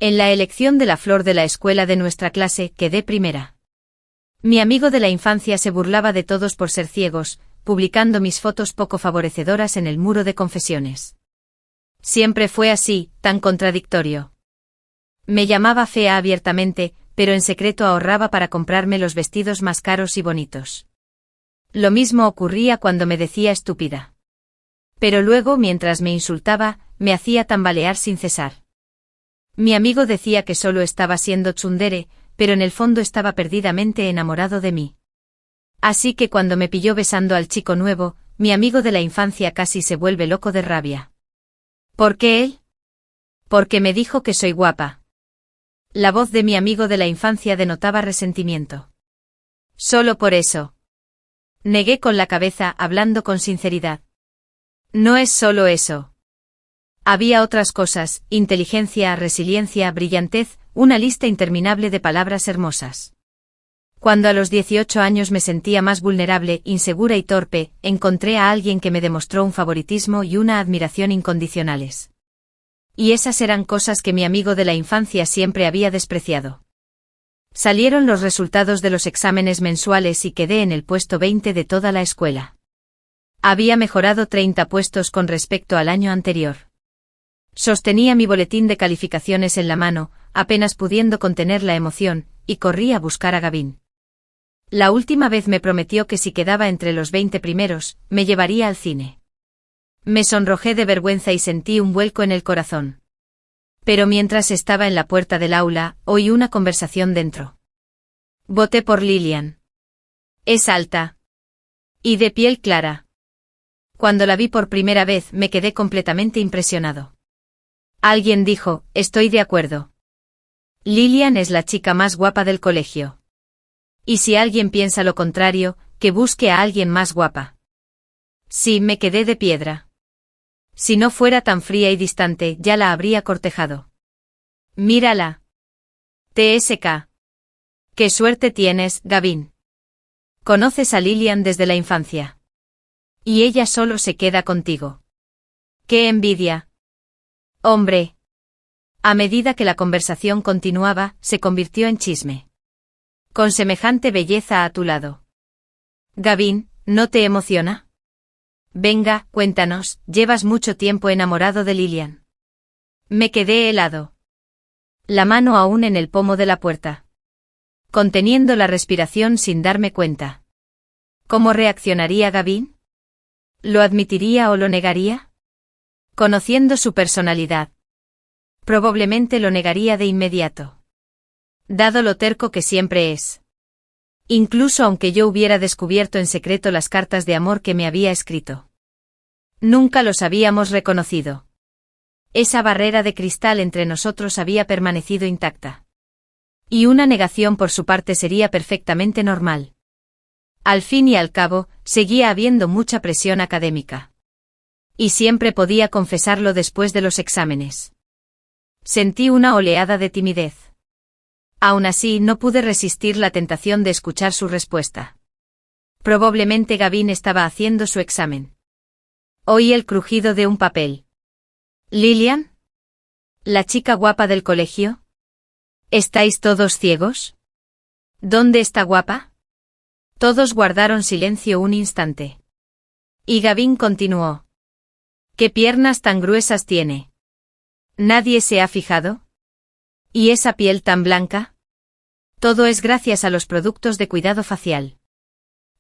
En la elección de la flor de la escuela de nuestra clase, quedé primera. Mi amigo de la infancia se burlaba de todos por ser ciegos, publicando mis fotos poco favorecedoras en el muro de confesiones. Siempre fue así, tan contradictorio. Me llamaba fea abiertamente, pero en secreto ahorraba para comprarme los vestidos más caros y bonitos. Lo mismo ocurría cuando me decía estúpida. Pero luego, mientras me insultaba, me hacía tambalear sin cesar. Mi amigo decía que solo estaba siendo tsundere, pero en el fondo estaba perdidamente enamorado de mí. Así que cuando me pilló besando al chico nuevo, mi amigo de la infancia casi se vuelve loco de rabia. ¿Por qué él? Porque me dijo que soy guapa. La voz de mi amigo de la infancia denotaba resentimiento. Solo por eso. Negué con la cabeza, hablando con sinceridad. No es solo eso. Había otras cosas: inteligencia, resiliencia, brillantez, una lista interminable de palabras hermosas. Cuando a los 18 años me sentía más vulnerable, insegura y torpe, encontré a alguien que me demostró un favoritismo y una admiración incondicionales. Y esas eran cosas que mi amigo de la infancia siempre había despreciado. Salieron los resultados de los exámenes mensuales y quedé en el puesto 20 de toda la escuela. Había mejorado 30 puestos con respecto al año anterior. Sostenía mi boletín de calificaciones en la mano, apenas pudiendo contener la emoción, y corrí a buscar a Gavin. La última vez me prometió que si quedaba entre los 20 primeros, me llevaría al cine. Me sonrojé de vergüenza y sentí un vuelco en el corazón. Pero mientras estaba en la puerta del aula, oí una conversación dentro. Voté por Lillian. Es alta. Y de piel clara. Cuando la vi por primera vez me quedé completamente impresionado. Alguien dijo, estoy de acuerdo. Lillian es la chica más guapa del colegio. Y si alguien piensa lo contrario, que busque a alguien más guapa. Sí, me quedé de piedra. Si no fuera tan fría y distante, ya la habría cortejado. Mírala. TSK. Qué suerte tienes, Gavin. Conoces a Lillian desde la infancia. Y ella solo se queda contigo. ¡Qué envidia! Hombre. A medida que la conversación continuaba, se convirtió en chisme. Con semejante belleza a tu lado. Gavin, ¿no te emociona? Venga, cuéntanos, llevas mucho tiempo enamorado de Lillian. Me quedé helado. La mano aún en el pomo de la puerta. Conteniendo la respiración sin darme cuenta. ¿Cómo reaccionaría Gavin? ¿Lo admitiría o lo negaría? Conociendo su personalidad. Probablemente lo negaría de inmediato. Dado lo terco que siempre es. Incluso aunque yo hubiera descubierto en secreto las cartas de amor que me había escrito. Nunca los habíamos reconocido. Esa barrera de cristal entre nosotros había permanecido intacta. Y una negación por su parte sería perfectamente normal. Al fin y al cabo, seguía habiendo mucha presión académica. Y siempre podía confesarlo después de los exámenes. Sentí una oleada de timidez. Aún así, no pude resistir la tentación de escuchar su respuesta. Probablemente Gavin estaba haciendo su examen. Oí el crujido de un papel. ¿Lillian? ¿La chica guapa del colegio? ¿Estáis todos ciegos? ¿Dónde está guapa? Todos guardaron silencio un instante. Y Gavin continuó. ¿Qué piernas tan gruesas tiene? ¿Nadie se ha fijado? ¿Y esa piel tan blanca? Todo es gracias a los productos de cuidado facial.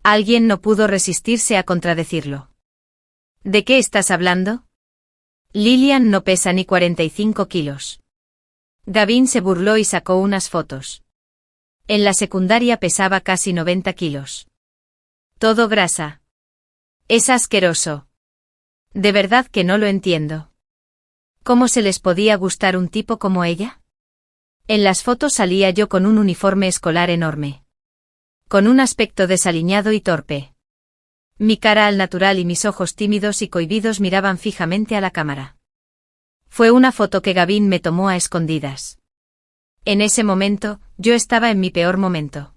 Alguien no pudo resistirse a contradecirlo. ¿De qué estás hablando? Lillian no pesa ni 45 kilos. Gavin se burló y sacó unas fotos. En la secundaria pesaba casi 90 kilos. Todo grasa. Es asqueroso. De verdad que no lo entiendo. ¿Cómo se les podía gustar un tipo como ella? En las fotos salía yo con un uniforme escolar enorme. Con un aspecto desaliñado y torpe. Mi cara al natural y mis ojos tímidos y cohibidos miraban fijamente a la cámara. Fue una foto que Gavin me tomó a escondidas. En ese momento, yo estaba en mi peor momento.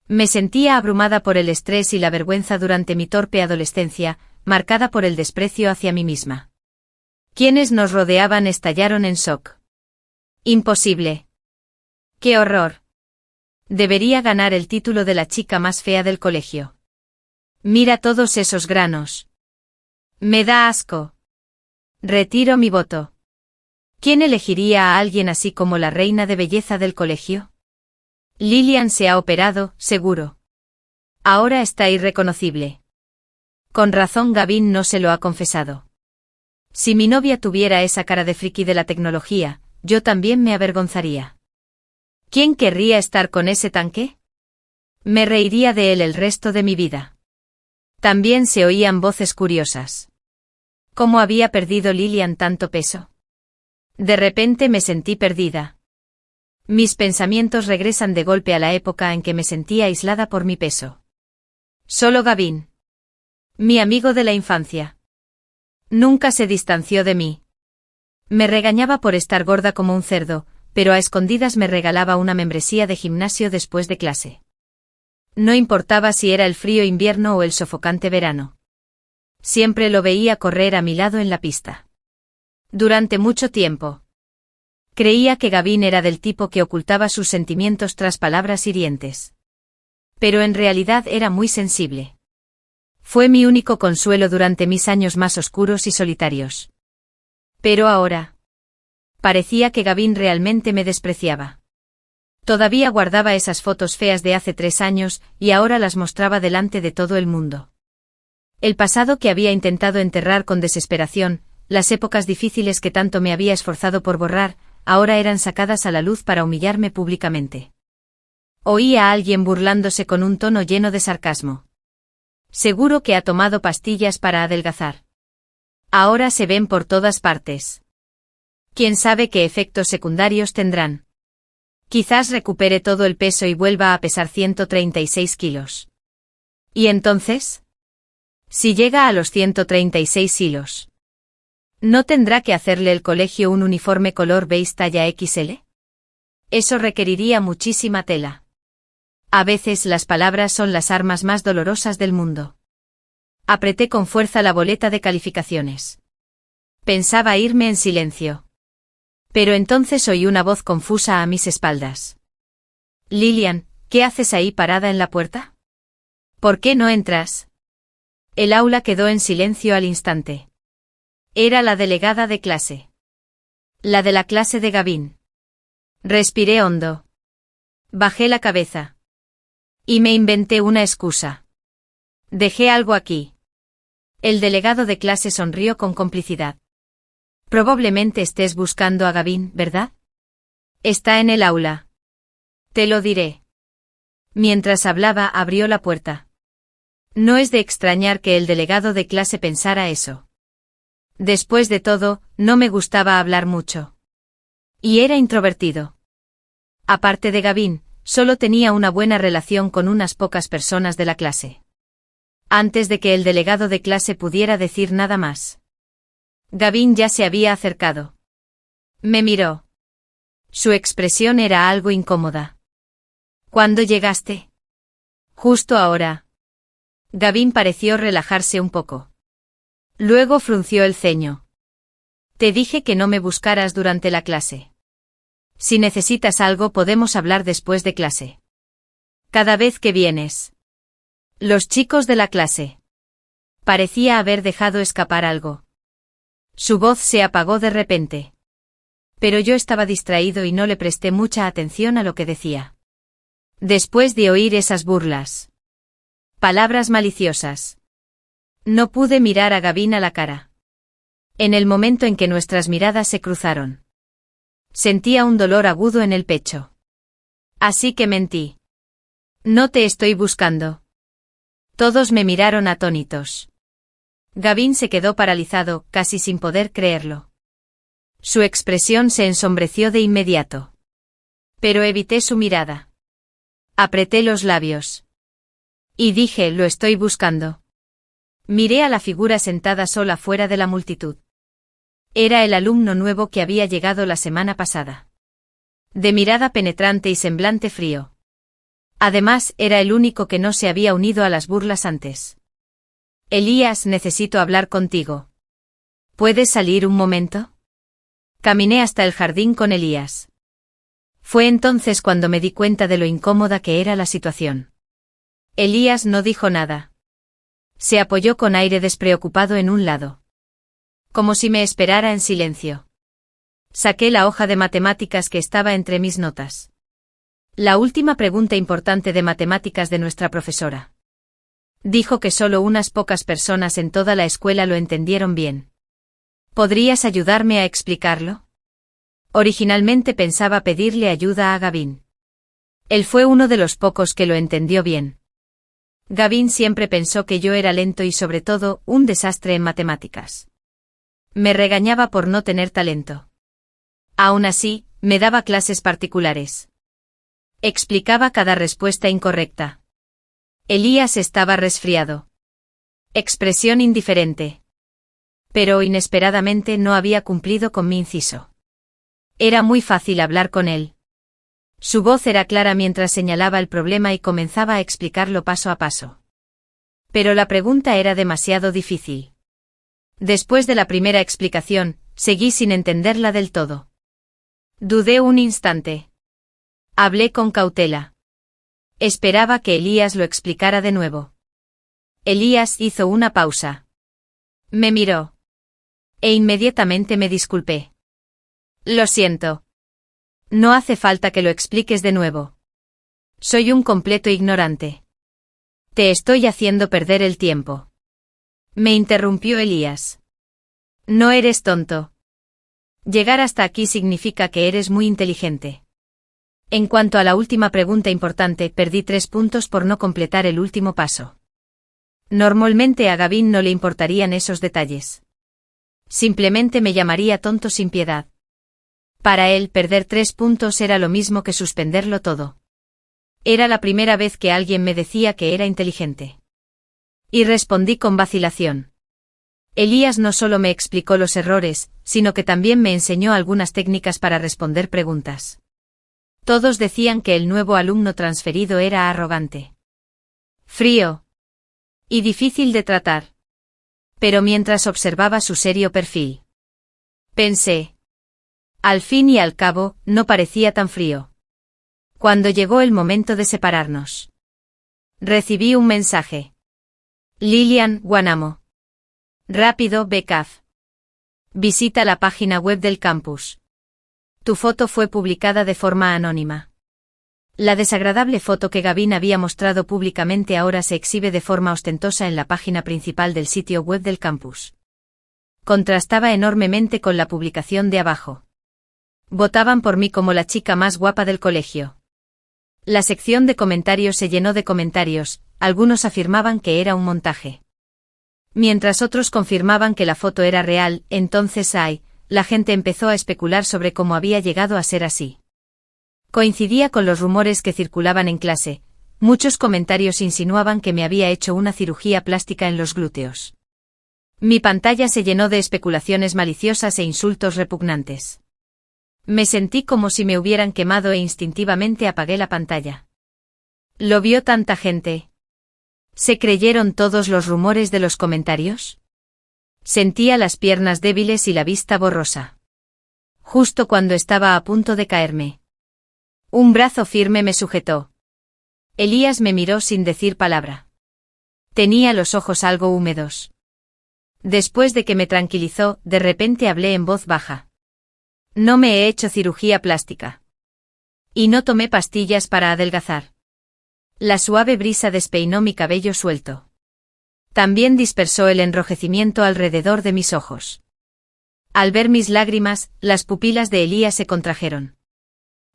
Me sentía abrumada por el estrés y la vergüenza durante mi torpe adolescencia, marcada por el desprecio hacia mí misma. Quienes nos rodeaban estallaron en shock. Imposible. ¡Qué horror! Debería ganar el título de la chica más fea del colegio. Mira todos esos granos. Me da asco. Retiro mi voto. ¿Quién elegiría a alguien así como la reina de belleza del colegio? Lilian se ha operado, seguro. Ahora está irreconocible. Con razón Gavin no se lo ha confesado. Si mi novia tuviera esa cara de friki de la tecnología, yo también me avergonzaría. ¿Quién querría estar con ese tanque? Me reiría de él el resto de mi vida. También se oían voces curiosas. ¿Cómo había perdido Lilian tanto peso? De repente me sentí perdida. Mis pensamientos regresan de golpe a la época en que me sentía aislada por mi peso. Solo Gavin. Mi amigo de la infancia. Nunca se distanció de mí. Me regañaba por estar gorda como un cerdo, pero a escondidas me regalaba una membresía de gimnasio después de clase. No importaba si era el frío invierno o el sofocante verano. Siempre lo veía correr a mi lado en la pista. Durante mucho tiempo. Creía que Gavin era del tipo que ocultaba sus sentimientos tras palabras hirientes. Pero en realidad era muy sensible. Fue mi único consuelo durante mis años más oscuros y solitarios. Pero ahora. Parecía que Gavin realmente me despreciaba. Todavía guardaba esas fotos feas de hace 3 años, y ahora las mostraba delante de todo el mundo. El pasado que había intentado enterrar con desesperación, las épocas difíciles que tanto me había esforzado por borrar, ahora eran sacadas a la luz para humillarme públicamente. Oí a alguien burlándose con un tono lleno de sarcasmo. Seguro que ha tomado pastillas para adelgazar. Ahora se ven por todas partes. ¿Quién sabe qué efectos secundarios tendrán? Quizás recupere todo el peso y vuelva a pesar 136 kilos. ¿Y entonces? Si llega a los 136 kilos, ¿no tendrá que hacerle el colegio un uniforme color beige talla XL? Eso requeriría muchísima tela. A veces las palabras son las armas más dolorosas del mundo. Apreté con fuerza la boleta de calificaciones. Pensaba irme en silencio. Pero entonces oí una voz confusa a mis espaldas. Lilian, ¿qué haces ahí parada en la puerta? ¿Por qué no entras? El aula quedó en silencio al instante. Era la delegada de clase. La de la clase de Gavin. Respiré hondo. Bajé la cabeza. Y me inventé una excusa. Dejé algo aquí. El delegado de clase sonrió con complicidad. Probablemente estés buscando a Gavin, ¿verdad? Está en el aula. Te lo diré. Mientras hablaba, abrió la puerta. No es de extrañar que el delegado de clase pensara eso. Después de todo, no me gustaba hablar mucho. Y era introvertido. Aparte de Gavin, solo tenía una buena relación con unas pocas personas de la clase. Antes de que el delegado de clase pudiera decir nada más. Gavin ya se había acercado. Me miró. Su expresión era algo incómoda. ¿Cuándo llegaste? Justo ahora. Gavin pareció relajarse un poco. Luego frunció el ceño. Te dije que no me buscaras durante la clase. Si necesitas algo podemos hablar después de clase. Cada vez que vienes. Los chicos de la clase. Parecía haber dejado escapar algo. Su voz se apagó de repente. Pero yo estaba distraído y no le presté mucha atención a lo que decía. Después de oír esas burlas. Palabras maliciosas. No pude mirar a Gavin a la cara. En el momento en que nuestras miradas se cruzaron. Sentía un dolor agudo en el pecho. Así que mentí. No te estoy buscando. Todos me miraron atónitos. Gavin se quedó paralizado, casi sin poder creerlo. Su expresión se ensombreció de inmediato. Pero evité su mirada. Apreté los labios. Y dije, lo estoy buscando. Miré a la figura sentada sola fuera de la multitud. Era el alumno nuevo que había llegado la semana pasada. De mirada penetrante y semblante frío. Además, era el único que no se había unido a las burlas antes. Elías, necesito hablar contigo. ¿Puedes salir un momento? Caminé hasta el jardín con Elías. Fue entonces cuando me di cuenta de lo incómoda que era la situación. Elías no dijo nada. Se apoyó con aire despreocupado en un lado. Como si me esperara en silencio. Saqué la hoja de matemáticas que estaba entre mis notas. La última pregunta importante de matemáticas de nuestra profesora. Dijo que solo unas pocas personas en toda la escuela lo entendieron bien. ¿Podrías ayudarme a explicarlo? Originalmente pensaba pedirle ayuda a Gavin. Él fue uno de los pocos que lo entendió bien. Gavin siempre pensó que yo era lento y sobre todo, un desastre en matemáticas. Me regañaba por no tener talento. Aún así, me daba clases particulares. Explicaba cada respuesta incorrecta. Elías estaba resfriado. Expresión indiferente. Pero inesperadamente no había cumplido con mi inciso. Era muy fácil hablar con él. Su voz era clara mientras señalaba el problema y comenzaba a explicarlo paso a paso. Pero la pregunta era demasiado difícil. Después de la primera explicación, seguí sin entenderla del todo. Dudé un instante. Hablé con cautela. Esperaba que Elías lo explicara de nuevo. Elías hizo una pausa. Me miró. E inmediatamente me disculpé. Lo siento. No hace falta que lo expliques de nuevo. Soy un completo ignorante. Te estoy haciendo perder el tiempo. Me interrumpió Elías. No eres tonto. Llegar hasta aquí significa que eres muy inteligente. En cuanto a la última pregunta importante, perdí 3 puntos por no completar el último paso. Normalmente a Gavin no le importarían esos detalles. Simplemente me llamaría tonto sin piedad. Para él, perder 3 puntos era lo mismo que suspenderlo todo. Era la primera vez que alguien me decía que era inteligente. Y respondí con vacilación. Elías no solo me explicó los errores, sino que también me enseñó algunas técnicas para responder preguntas. Todos decían que el nuevo alumno transferido era arrogante, frío y difícil de tratar. Pero mientras observaba su serio perfil, pensé, al fin y al cabo, no parecía tan frío. Cuando llegó el momento de separarnos, recibí un mensaje. Lilian Guanamo. Rápido, Becaf. Visita la página web del campus. Tu foto fue publicada de forma anónima. La desagradable foto que Gavin había mostrado públicamente ahora se exhibe de forma ostentosa en la página principal del sitio web del campus. Contrastaba enormemente con la publicación de abajo. Votaban por mí como la chica más guapa del colegio. La sección de comentarios se llenó de comentarios, algunos afirmaban que era un montaje. Mientras otros confirmaban que la foto era real, entonces la gente empezó a especular sobre cómo había llegado a ser así. Coincidía con los rumores que circulaban en clase, muchos comentarios insinuaban que me había hecho una cirugía plástica en los glúteos. Mi pantalla se llenó de especulaciones maliciosas e insultos repugnantes. Me sentí como si me hubieran quemado e instintivamente apagué la pantalla. ¿Lo vio tanta gente? ¿Se creyeron todos los rumores de los comentarios? Sentía las piernas débiles y la vista borrosa. Justo cuando estaba a punto de caerme, un brazo firme me sujetó. Elías me miró sin decir palabra. Tenía los ojos algo húmedos. Después de que me tranquilizó, de repente hablé en voz baja. No me he hecho cirugía plástica. Y no tomé pastillas para adelgazar. La suave brisa despeinó mi cabello suelto. También dispersó el enrojecimiento alrededor de mis ojos. Al ver mis lágrimas, las pupilas de Elías se contrajeron.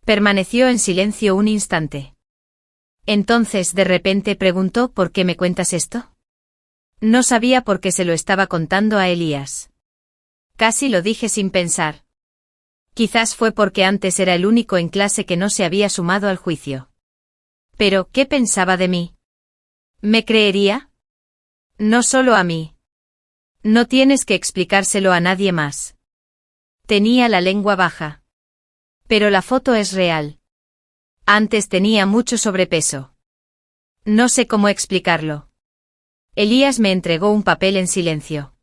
Permaneció en silencio un instante. Entonces de repente preguntó ¿por qué me cuentas esto? No sabía por qué se lo estaba contando a Elías. Casi lo dije sin pensar. Quizás fue porque antes era el único en clase que no se había sumado al juicio. Pero, ¿qué pensaba de mí? ¿Me creería? No solo a mí. No tienes que explicárselo a nadie más. Tenía la lengua baja. Pero la foto es real. Antes tenía mucho sobrepeso. No sé cómo explicarlo. Elías me entregó un papel en silencio.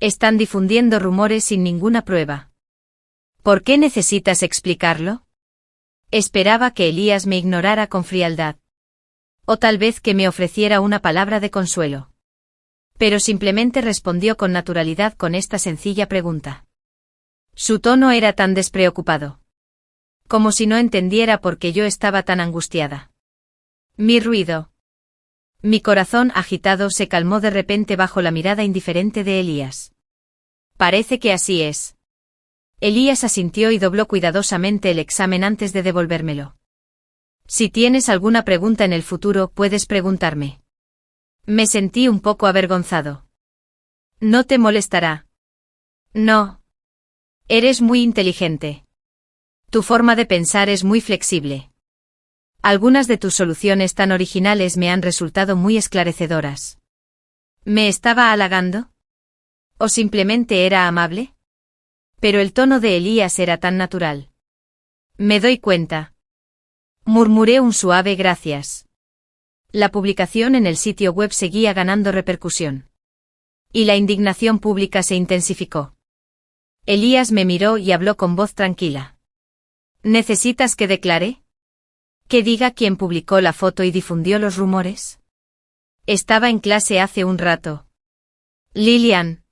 Están difundiendo rumores sin ninguna prueba. ¿Por qué necesitas explicarlo? Esperaba que Elías me ignorara con frialdad. O tal vez que me ofreciera una palabra de consuelo. Pero simplemente respondió con naturalidad con esta sencilla pregunta. Su tono era tan despreocupado. Como si no entendiera por qué yo estaba tan angustiada. Mi ruido. Mi corazón agitado se calmó de repente bajo la mirada indiferente de Elías. Parece que así es. Elías asintió y dobló cuidadosamente el examen antes de devolvérmelo. Si tienes alguna pregunta en el futuro, puedes preguntarme. Me sentí un poco avergonzado. ¿No te molestará? No. Eres muy inteligente. Tu forma de pensar es muy flexible. Algunas de tus soluciones tan originales me han resultado muy esclarecedoras. ¿Me estaba halagando? ¿O simplemente era amable? Pero el tono de Elías era tan natural. Me doy cuenta. Murmuré un suave gracias. La publicación en el sitio web seguía ganando repercusión. Y la indignación pública se intensificó. Elías me miró y habló con voz tranquila. ¿Necesitas que declare? ¿Que diga quién publicó la foto y difundió los rumores? Estaba en clase hace un rato. Lilian.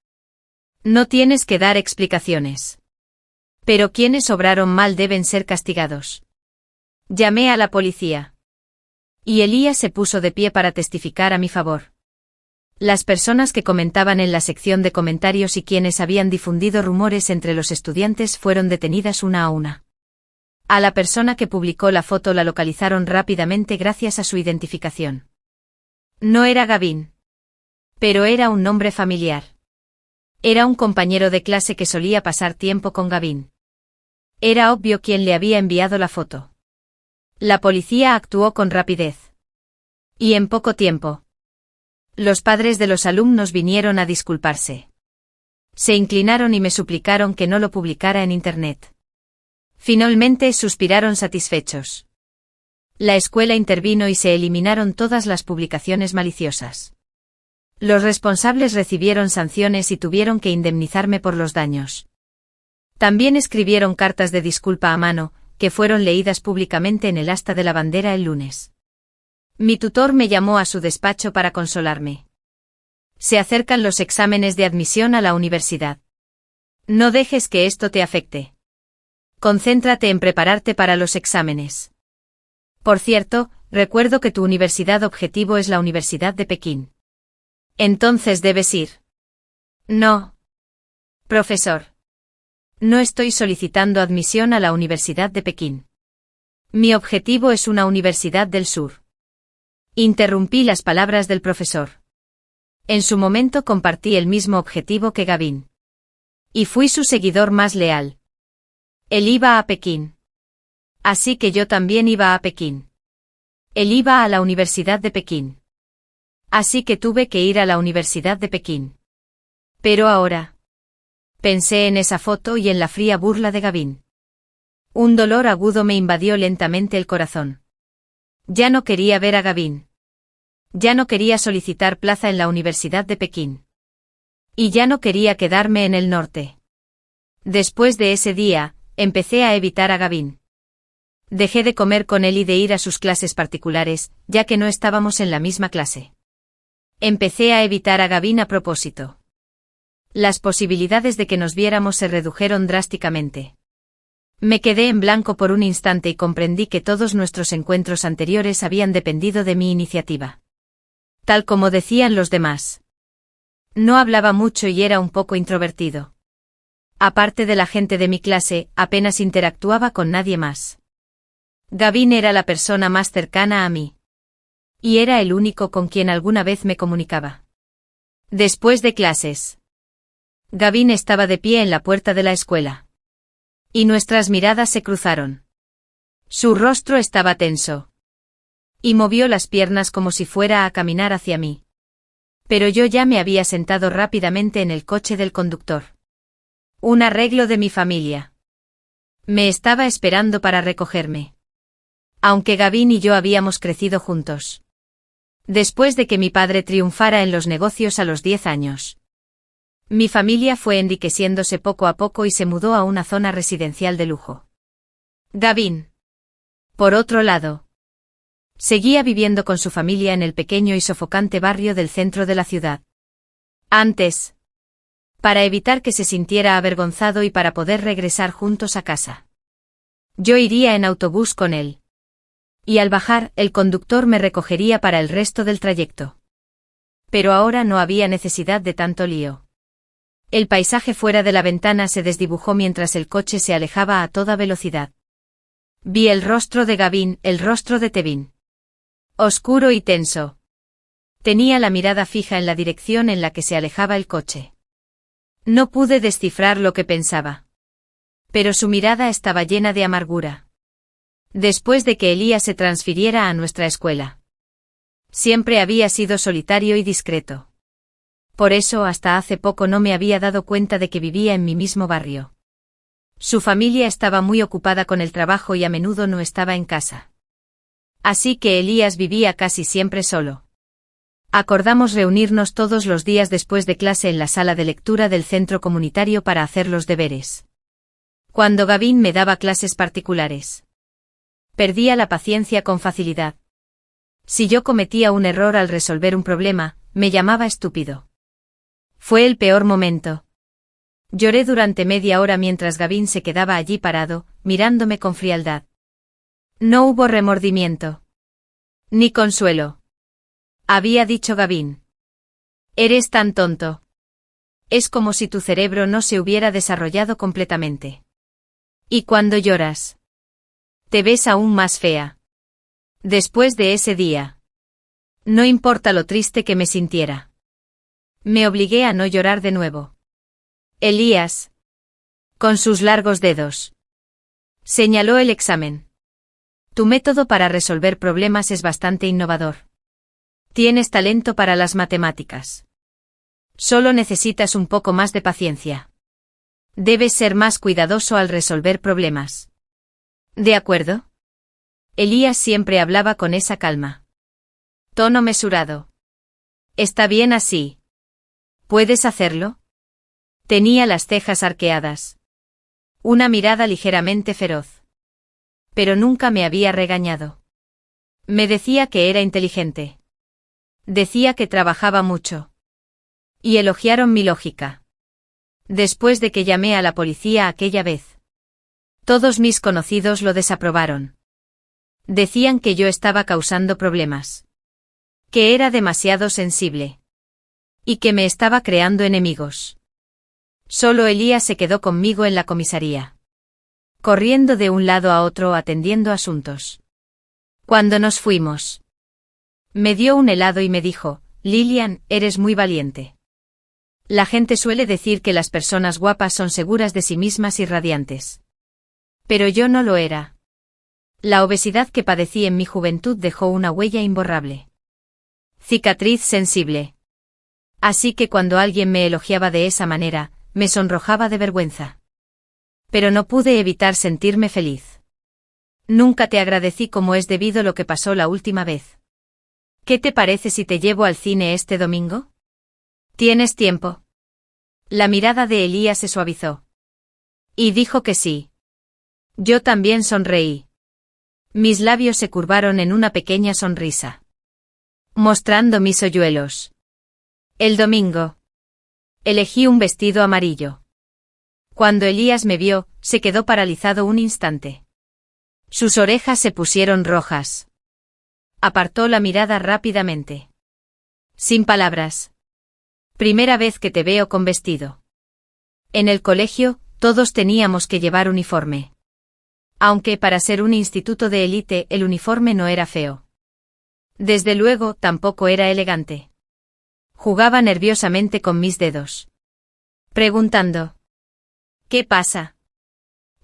No tienes que dar explicaciones. Pero quienes obraron mal deben ser castigados. Llamé a la policía. Y Elías se puso de pie para testificar a mi favor. Las personas que comentaban en la sección de comentarios y quienes habían difundido rumores entre los estudiantes fueron detenidas una a una. A la persona que publicó la foto la localizaron rápidamente gracias a su identificación. No era Gavin. Pero era un nombre familiar. Era un compañero de clase que solía pasar tiempo con Gavin. Era obvio quién le había enviado la foto. La policía actuó con rapidez. Y en poco tiempo. Los padres de los alumnos vinieron a disculparse. Se inclinaron y me suplicaron que no lo publicara en Internet. Finalmente suspiraron satisfechos. La escuela intervino y se eliminaron todas las publicaciones maliciosas. Los responsables recibieron sanciones y tuvieron que indemnizarme por los daños. También escribieron cartas de disculpa a mano, que fueron leídas públicamente en el asta de la bandera el lunes. Mi tutor me llamó a su despacho para consolarme. Se acercan los exámenes de admisión a la universidad. No dejes que esto te afecte. Concéntrate en prepararte para los exámenes. Por cierto, recuerdo que tu universidad objetivo es la Universidad de Pekín. Entonces debes ir. No. Profesor. No estoy solicitando admisión a la Universidad de Pekín. Mi objetivo es una universidad del sur. Interrumpí las palabras del profesor. En su momento compartí el mismo objetivo que Gavin. Y fui su seguidor más leal. Él iba a Pekín. Así que yo también iba a Pekín. Él iba a la Universidad de Pekín. Así que tuve que ir a la Universidad de Pekín. Pero ahora. Pensé en esa foto y en la fría burla de Gavin. Un dolor agudo me invadió lentamente el corazón. Ya no quería ver a Gavin. Ya no quería solicitar plaza en la Universidad de Pekín. Y ya no quería quedarme en el norte. Después de ese día, empecé a evitar a Gavin. Dejé de comer con él y de ir a sus clases particulares, ya que no estábamos en la misma clase. Empecé a evitar a Gavin a propósito. Las posibilidades de que nos viéramos se redujeron drásticamente. Me quedé en blanco por un instante y comprendí que todos nuestros encuentros anteriores habían dependido de mi iniciativa. Tal como decían los demás. No hablaba mucho y era un poco introvertido. Aparte de la gente de mi clase, apenas interactuaba con nadie más. Gavin era la persona más cercana a mí. Y era el único con quien alguna vez me comunicaba. Después de clases. Gavin estaba de pie en la puerta de la escuela. Y nuestras miradas se cruzaron. Su rostro estaba tenso. Y movió las piernas como si fuera a caminar hacia mí. Pero yo ya me había sentado rápidamente en el coche del conductor. Un arreglo de mi familia. Me estaba esperando para recogerme. Aunque Gavin y yo habíamos crecido juntos. Después de que mi padre triunfara en los negocios a los 10 años. Mi familia fue enriqueciéndose poco a poco y se mudó a una zona residencial de lujo. Gavin. Por otro lado, seguía viviendo con su familia en el pequeño y sofocante barrio del centro de la ciudad. Antes, para evitar que se sintiera avergonzado y para poder regresar juntos a casa. Yo iría en autobús con él. Y al bajar, el conductor me recogería para el resto del trayecto. Pero ahora no había necesidad de tanto lío. El paisaje fuera de la ventana se desdibujó mientras el coche se alejaba a toda velocidad. Vi el rostro de Gavin, el rostro de Tevin. Oscuro y tenso. Tenía la mirada fija en la dirección en la que se alejaba el coche. No pude descifrar lo que pensaba. Pero su mirada estaba llena de amargura. Después de que Elías se transfiriera a nuestra escuela. Siempre había sido solitario y discreto. Por eso hasta hace poco no me había dado cuenta de que vivía en mi mismo barrio. Su familia estaba muy ocupada con el trabajo y a menudo no estaba en casa. Así que Elías vivía casi siempre solo. Acordamos reunirnos todos los días después de clase en la sala de lectura del centro comunitario para hacer los deberes. Cuando Gavin me daba clases particulares, perdía la paciencia con facilidad. Si yo cometía un error al resolver un problema, me llamaba estúpido. Fue el peor momento. Lloré durante media hora mientras Gavin se quedaba allí parado, mirándome con frialdad. No hubo remordimiento. Ni consuelo. Había dicho Gavin. Eres tan tonto. Es como si tu cerebro no se hubiera desarrollado completamente. Y cuando lloras, te ves aún más fea. Después de ese día, no importa lo triste que me sintiera. Me obligué a no llorar de nuevo. Elías, con sus largos dedos, señaló el examen. Tu método para resolver problemas es bastante innovador. Tienes talento para las matemáticas. Solo necesitas un poco más de paciencia. Debes ser más cuidadoso al resolver problemas. ¿De acuerdo? Elías siempre hablaba con esa calma. Tono mesurado. Está bien así. ¿Puedes hacerlo? Tenía las cejas arqueadas. Una mirada ligeramente feroz. Pero nunca me había regañado. Me decía que era inteligente. Decía que trabajaba mucho. Y elogiaron mi lógica. Después de que llamé a la policía aquella vez. Todos mis conocidos lo desaprobaron. Decían que yo estaba causando problemas. Que era demasiado sensible. Y que me estaba creando enemigos. Solo Elías se quedó conmigo en la comisaría. Corriendo de un lado a otro atendiendo asuntos. Cuando nos fuimos, me dio un helado y me dijo, Lillian, eres muy valiente. La gente suele decir que las personas guapas son seguras de sí mismas y radiantes. Pero yo no lo era. La obesidad que padecí en mi juventud dejó una huella imborrable. Cicatriz sensible. Así que cuando alguien me elogiaba de esa manera, me sonrojaba de vergüenza. Pero no pude evitar sentirme feliz. Nunca te agradecí como es debido lo que pasó la última vez. ¿Qué te parece si te llevo al cine este domingo? ¿Tienes tiempo? La mirada de Elías se suavizó. Y dijo que sí. Yo también sonreí. Mis labios se curvaron en una pequeña sonrisa. Mostrando mis hoyuelos. El domingo. Elegí un vestido amarillo. Cuando Elías me vio, se quedó paralizado un instante. Sus orejas se pusieron rojas. Apartó la mirada rápidamente. Sin palabras. Primera vez que te veo con vestido. En el colegio, todos teníamos que llevar uniforme. Aunque para ser un instituto de élite el uniforme no era feo. Desde luego, tampoco era elegante. Jugaba nerviosamente con mis dedos. Preguntando. ¿Qué pasa?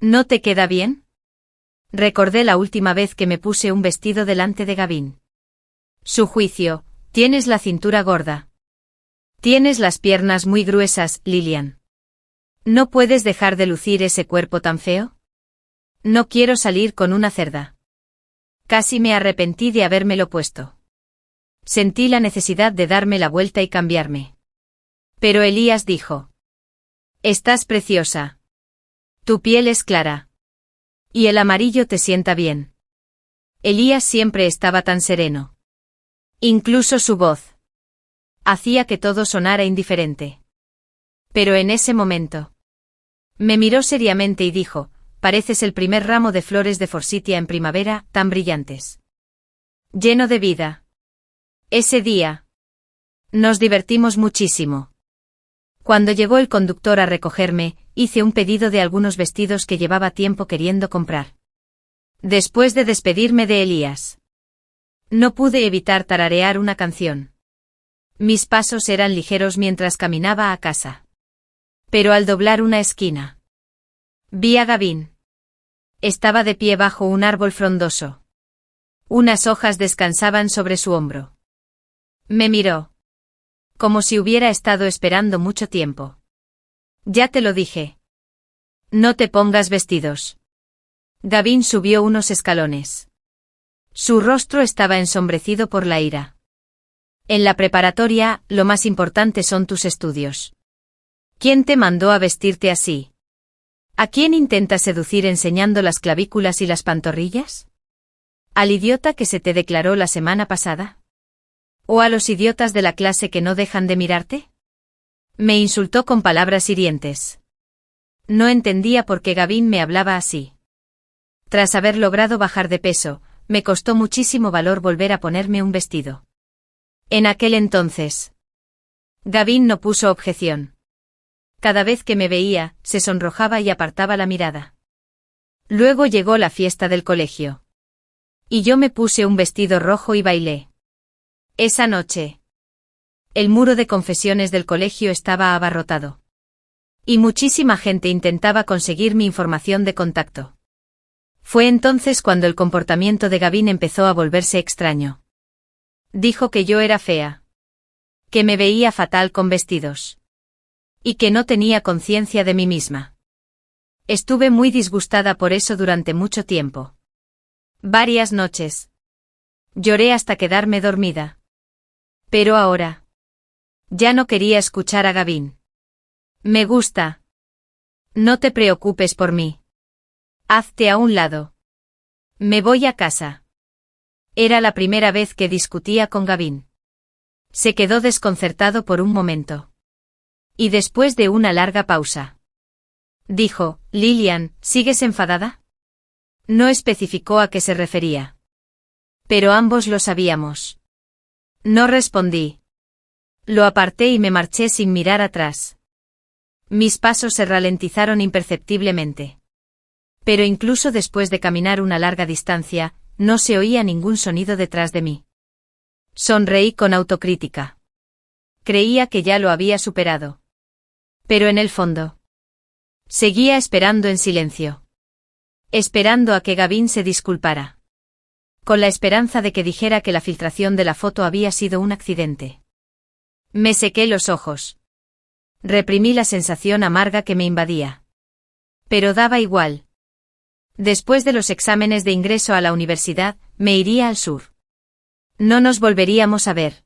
¿No te queda bien? Recordé la última vez que me puse un vestido delante de Gavin. Su juicio, tienes la cintura gorda. Tienes las piernas muy gruesas, Lillian. ¿No puedes dejar de lucir ese cuerpo tan feo? No quiero salir con una cerda. Casi me arrepentí de habérmelo puesto. Sentí la necesidad de darme la vuelta y cambiarme. Pero Elías dijo. Estás preciosa. Tu piel es clara. Y el amarillo te sienta bien. Elías siempre estaba tan sereno. Incluso su voz hacía que todo sonara indiferente. Pero en ese momento me miró seriamente y dijo: pareces el primer ramo de flores de Forsythia en primavera, tan brillantes. Lleno de vida. Ese día nos divertimos muchísimo. Cuando llegó el conductor a recogerme, hice un pedido de algunos vestidos que llevaba tiempo queriendo comprar. Después de despedirme de Elías, no pude evitar tararear una canción. Mis pasos eran ligeros mientras caminaba a casa. Pero al doblar una esquina, vi a Gavin. Estaba de pie bajo un árbol frondoso. Unas hojas descansaban sobre su hombro. Me miró, como si hubiera estado esperando mucho tiempo. Ya te lo dije. No te pongas vestidos. Gavin subió unos escalones. Su rostro estaba ensombrecido por la ira. En la preparatoria, lo más importante son tus estudios. ¿Quién te mandó a vestirte así? ¿A quién intentas seducir enseñando las clavículas y las pantorrillas? ¿Al idiota que se te declaró la semana pasada? ¿O a los idiotas de la clase que no dejan de mirarte? Me insultó con palabras hirientes. No entendía por qué Gavin me hablaba así. Tras haber logrado bajar de peso, me costó muchísimo valor volver a ponerme un vestido. En aquel entonces, Gavin no puso objeción. Cada vez que me veía, se sonrojaba y apartaba la mirada. Luego llegó la fiesta del colegio. Y yo me puse un vestido rojo y bailé. Esa noche, el muro de confesiones del colegio estaba abarrotado. Y muchísima gente intentaba conseguir mi información de contacto. Fue entonces cuando el comportamiento de Gavin empezó a volverse extraño. Dijo que yo era fea. Que me veía fatal con vestidos. Y que no tenía conciencia de mí misma. Estuve muy disgustada por eso durante mucho tiempo. Varias noches. Lloré hasta quedarme dormida. Pero ahora, ya no quería escuchar a Gavin. Me gusta. No te preocupes por mí. Hazte a un lado. Me voy a casa. Era la primera vez que discutía con Gavin. Se quedó desconcertado por un momento. Y después de una larga pausa, dijo: Lillian, ¿sigues enfadada? No especificó a qué se refería. Pero ambos lo sabíamos. No respondí. Lo aparté y me marché sin mirar atrás. Mis pasos se ralentizaron imperceptiblemente. Pero incluso después de caminar una larga distancia, no se oía ningún sonido detrás de mí. Sonreí con autocrítica. Creía que ya lo había superado. Pero en el fondo, seguía esperando en silencio. Esperando a que Gavin se disculpara. Con la esperanza de que dijera que la filtración de la foto había sido un accidente. Me sequé los ojos. Reprimí la sensación amarga que me invadía. Pero daba igual. Después de los exámenes de ingreso a la universidad, me iría al sur. No nos volveríamos a ver.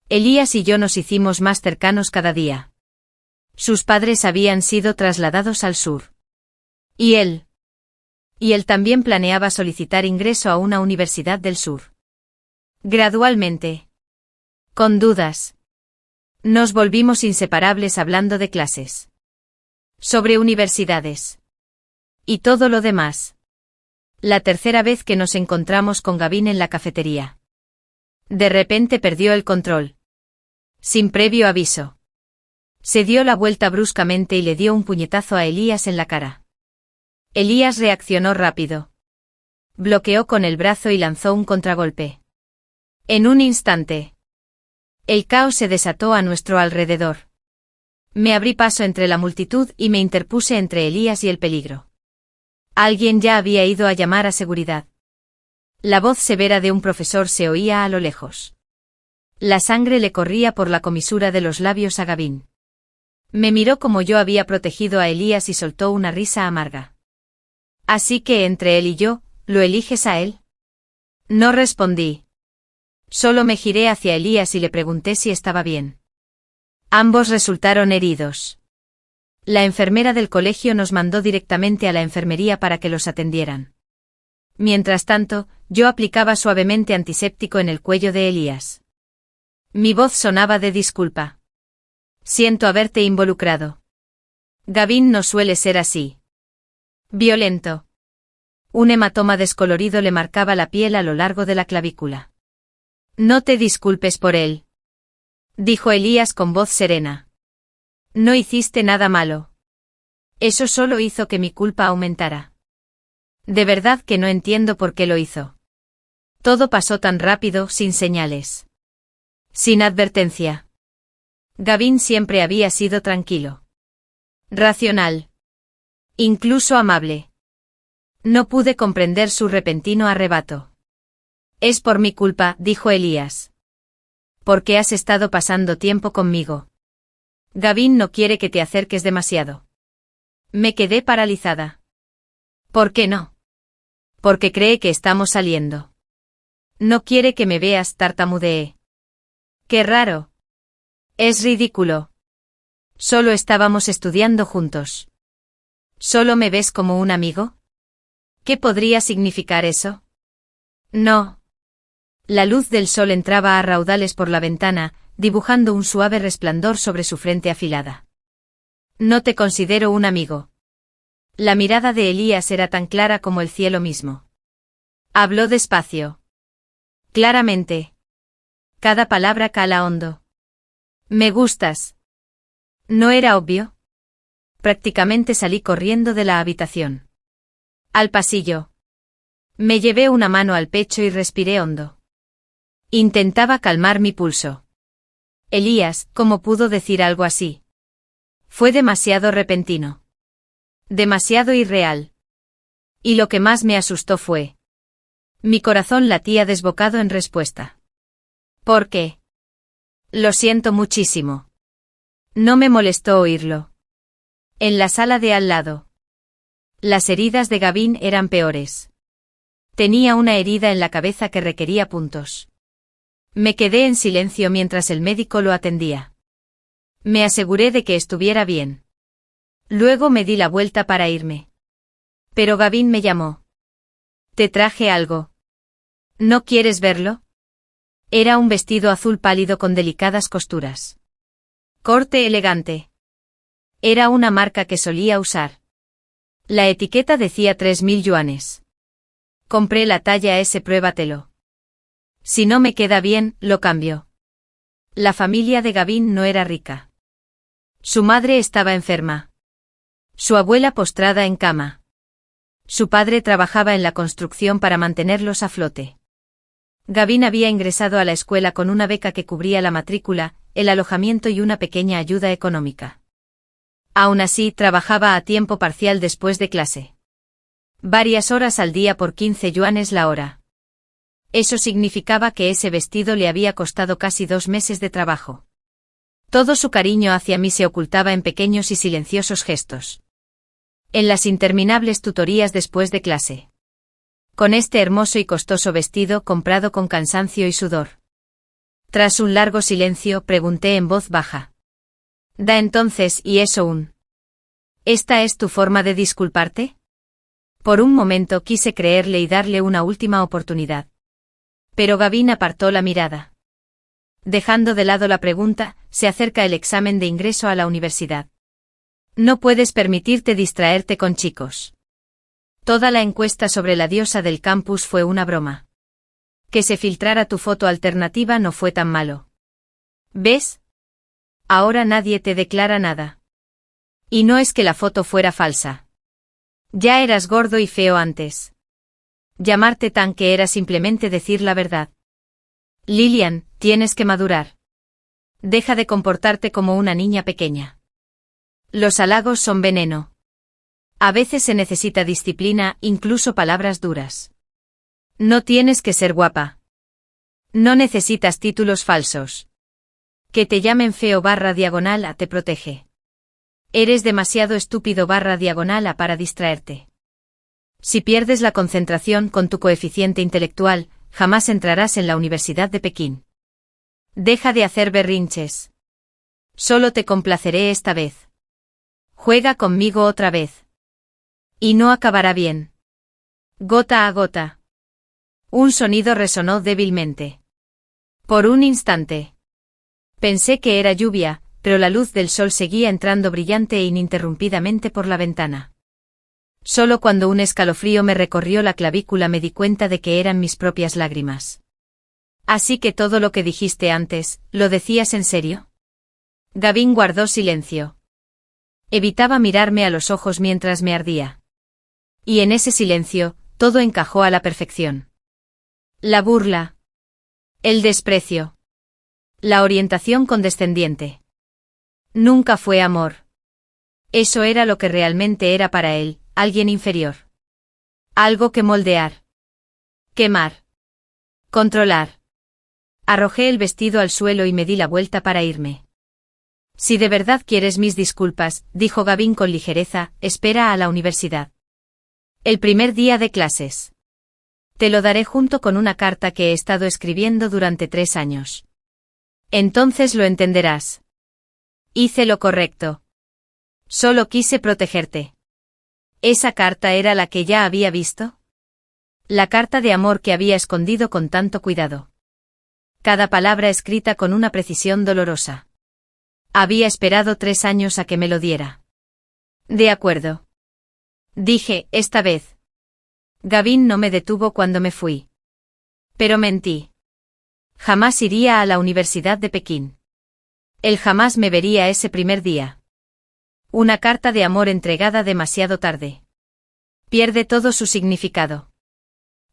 Elías y yo nos hicimos más cercanos cada día. Sus padres habían sido trasladados al sur. Y él también planeaba solicitar ingreso a una universidad del sur. Gradualmente. Con dudas. Nos volvimos inseparables hablando de clases. Sobre universidades. Y todo lo demás. La tercera vez que nos encontramos con Gavin en la cafetería. De repente perdió el control. Sin previo aviso. Se dio la vuelta bruscamente y le dio un puñetazo a Elías en la cara. Elías reaccionó rápido. Bloqueó con el brazo y lanzó un contragolpe. En un instante, el caos se desató a nuestro alrededor. Me abrí paso entre la multitud y me interpuse entre Elías y el peligro. Alguien ya había ido a llamar a seguridad. La voz severa de un profesor se oía a lo lejos. La sangre le corría por la comisura de los labios a Gavin. Me miró como yo había protegido a Elías y soltó una risa amarga. Así que entre él y yo, ¿lo eliges a él? No respondí. Solo me giré hacia Elías y le pregunté si estaba bien. Ambos resultaron heridos. La enfermera del colegio nos mandó directamente a la enfermería para que los atendieran. Mientras tanto, Yo aplicaba suavemente antiséptico en el cuello de Elías. Mi voz sonaba de disculpa. Siento haberte involucrado. Gavin no suele ser así. Violento. Un hematoma descolorido le marcaba la piel a lo largo de la clavícula. No te disculpes por él, dijo Elías con voz serena. No hiciste nada malo. Eso solo hizo que mi culpa aumentara. De verdad que no entiendo por qué lo hizo. Todo pasó tan rápido, sin señales. Sin advertencia. Gavin siempre había sido tranquilo. Racional. Incluso amable. No pude comprender su repentino arrebato. Es por mi culpa, dijo Elías. ¿Por qué has estado pasando tiempo conmigo? Gavin no quiere que te acerques demasiado. Me quedé paralizada. ¿Por qué no? Porque cree que estamos saliendo. No quiere que me veas, tartamudeé. Qué raro. Es ridículo. Solo estábamos estudiando juntos. ¿Solo me ves como un amigo? ¿Qué podría significar eso? No. La luz del sol entraba a raudales por la ventana, dibujando un suave resplandor sobre su frente afilada. No te considero un amigo. La mirada de Elías era tan clara como el cielo mismo. Habló despacio. Claramente. Cada palabra cala hondo. Me gustas. ¿No era obvio? Prácticamente salí corriendo de la habitación. Al pasillo. Me llevé una mano al pecho y respiré hondo. Intentaba calmar mi pulso. Elías, ¿cómo pudo decir algo así? Fue demasiado repentino. Demasiado irreal. Y lo que más me asustó fue. Mi corazón latía desbocado en respuesta. ¿Por qué? Lo siento muchísimo. No me molestó oírlo. En la sala de al lado. Las heridas de Gavin eran peores. Tenía una herida en la cabeza que requería puntos. Me quedé en silencio mientras el médico lo atendía. Me aseguré de que estuviera bien. Luego me di la vuelta para irme. Pero Gavin me llamó. Te traje algo. ¿No quieres verlo? Era un vestido azul pálido con delicadas costuras. Corte elegante. Era una marca que solía usar. La etiqueta decía 3.000 yuanes. Compré la talla S, pruébatelo. Si no me queda bien, lo cambio. La familia de Gavin no era rica. Su madre estaba enferma. Su abuela postrada en cama. Su padre trabajaba en la construcción para mantenerlos a flote. Gavin había ingresado a la escuela con una beca que cubría la matrícula, el alojamiento y una pequeña ayuda económica. Aún así, trabajaba a tiempo parcial después de clase. Varias horas al día por 15 yuanes la hora. Eso significaba que ese vestido le había costado casi 2 meses de trabajo. Todo su cariño hacia mí se ocultaba en pequeños y silenciosos gestos. En las interminables tutorías después de clase. Con este hermoso y costoso vestido comprado con cansancio y sudor. Tras un largo silencio, pregunté en voz baja. Da entonces, ¿y eso un? ¿Esta es tu forma de disculparte? Por un momento quise creerle y darle una última oportunidad. Pero Gavin apartó la mirada. Dejando de lado la pregunta, se acerca el examen de ingreso a la universidad. No puedes permitirte distraerte con chicos. Toda la encuesta sobre la diosa del campus fue una broma. Que se filtrara tu foto alternativa no fue tan malo. ¿Ves? Ahora nadie te declara nada. Y no es que la foto fuera falsa. Ya eras gordo y feo antes. Llamarte tanque era simplemente decir la verdad. Lilian, tienes que madurar. Deja de comportarte como una niña pequeña. Los halagos son veneno. A veces se necesita disciplina, incluso palabras duras. No tienes que ser guapa. No necesitas títulos falsos. Que te llamen feo /diagonal a te protege. Eres demasiado estúpido /diagonal a para distraerte. Si pierdes la concentración con tu coeficiente intelectual, jamás entrarás en la Universidad de Pekín. Deja de hacer berrinches. Solo te complaceré esta vez. Juega conmigo otra vez. Y no acabará bien. Gota a gota. Un sonido resonó débilmente. Por un instante. Pensé que era lluvia, pero la luz del sol seguía entrando brillante e ininterrumpidamente por la ventana. Solo cuando un escalofrío me recorrió la clavícula me di cuenta de que eran mis propias lágrimas. Así que todo lo que dijiste antes, ¿lo decías en serio? Gavin guardó silencio. Evitaba mirarme a los ojos mientras me ardía. Y en ese silencio, todo encajó a la perfección. La burla. El desprecio. La orientación condescendiente. Nunca fue amor. Eso era lo que realmente era para él, alguien inferior. Algo que moldear. Quemar. Controlar. Arrojé el vestido al suelo y me di la vuelta para irme. Si de verdad quieres mis disculpas, dijo Gavin con ligereza, espera a la universidad. El primer día de clases. Te lo daré junto con una carta que he estado escribiendo durante 3 años. Entonces lo entenderás. Hice lo correcto. Solo quise protegerte. ¿Esa carta era la que ya había visto? La carta de amor que había escondido con tanto cuidado. Cada palabra escrita con una precisión dolorosa. Había esperado 3 años a que me lo diera. De acuerdo. Dije, esta vez. Gavin no me detuvo cuando me fui. Pero mentí. Jamás iría a la Universidad de Pekín. Él jamás me vería ese primer día. Una carta de amor entregada demasiado tarde. Pierde todo su significado.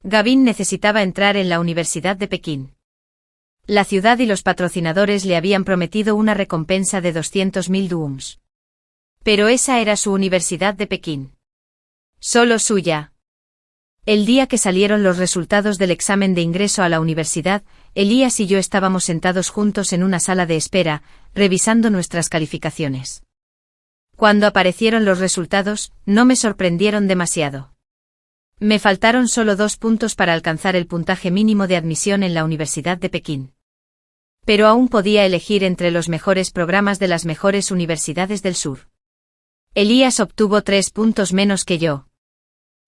Gavin necesitaba entrar en la Universidad de Pekín. La ciudad y los patrocinadores le habían prometido una recompensa de 200.000 duums. Pero esa era su Universidad de Pekín. Solo suya. El día que salieron los resultados del examen de ingreso a la universidad, Elías y yo estábamos sentados juntos en una sala de espera, revisando nuestras calificaciones. Cuando aparecieron los resultados, no me sorprendieron demasiado. Me faltaron solo 2 puntos para alcanzar el puntaje mínimo de admisión en la Universidad de Pekín. Pero aún podía elegir entre los mejores programas de las mejores universidades del sur. Elías obtuvo 3 puntos menos que yo.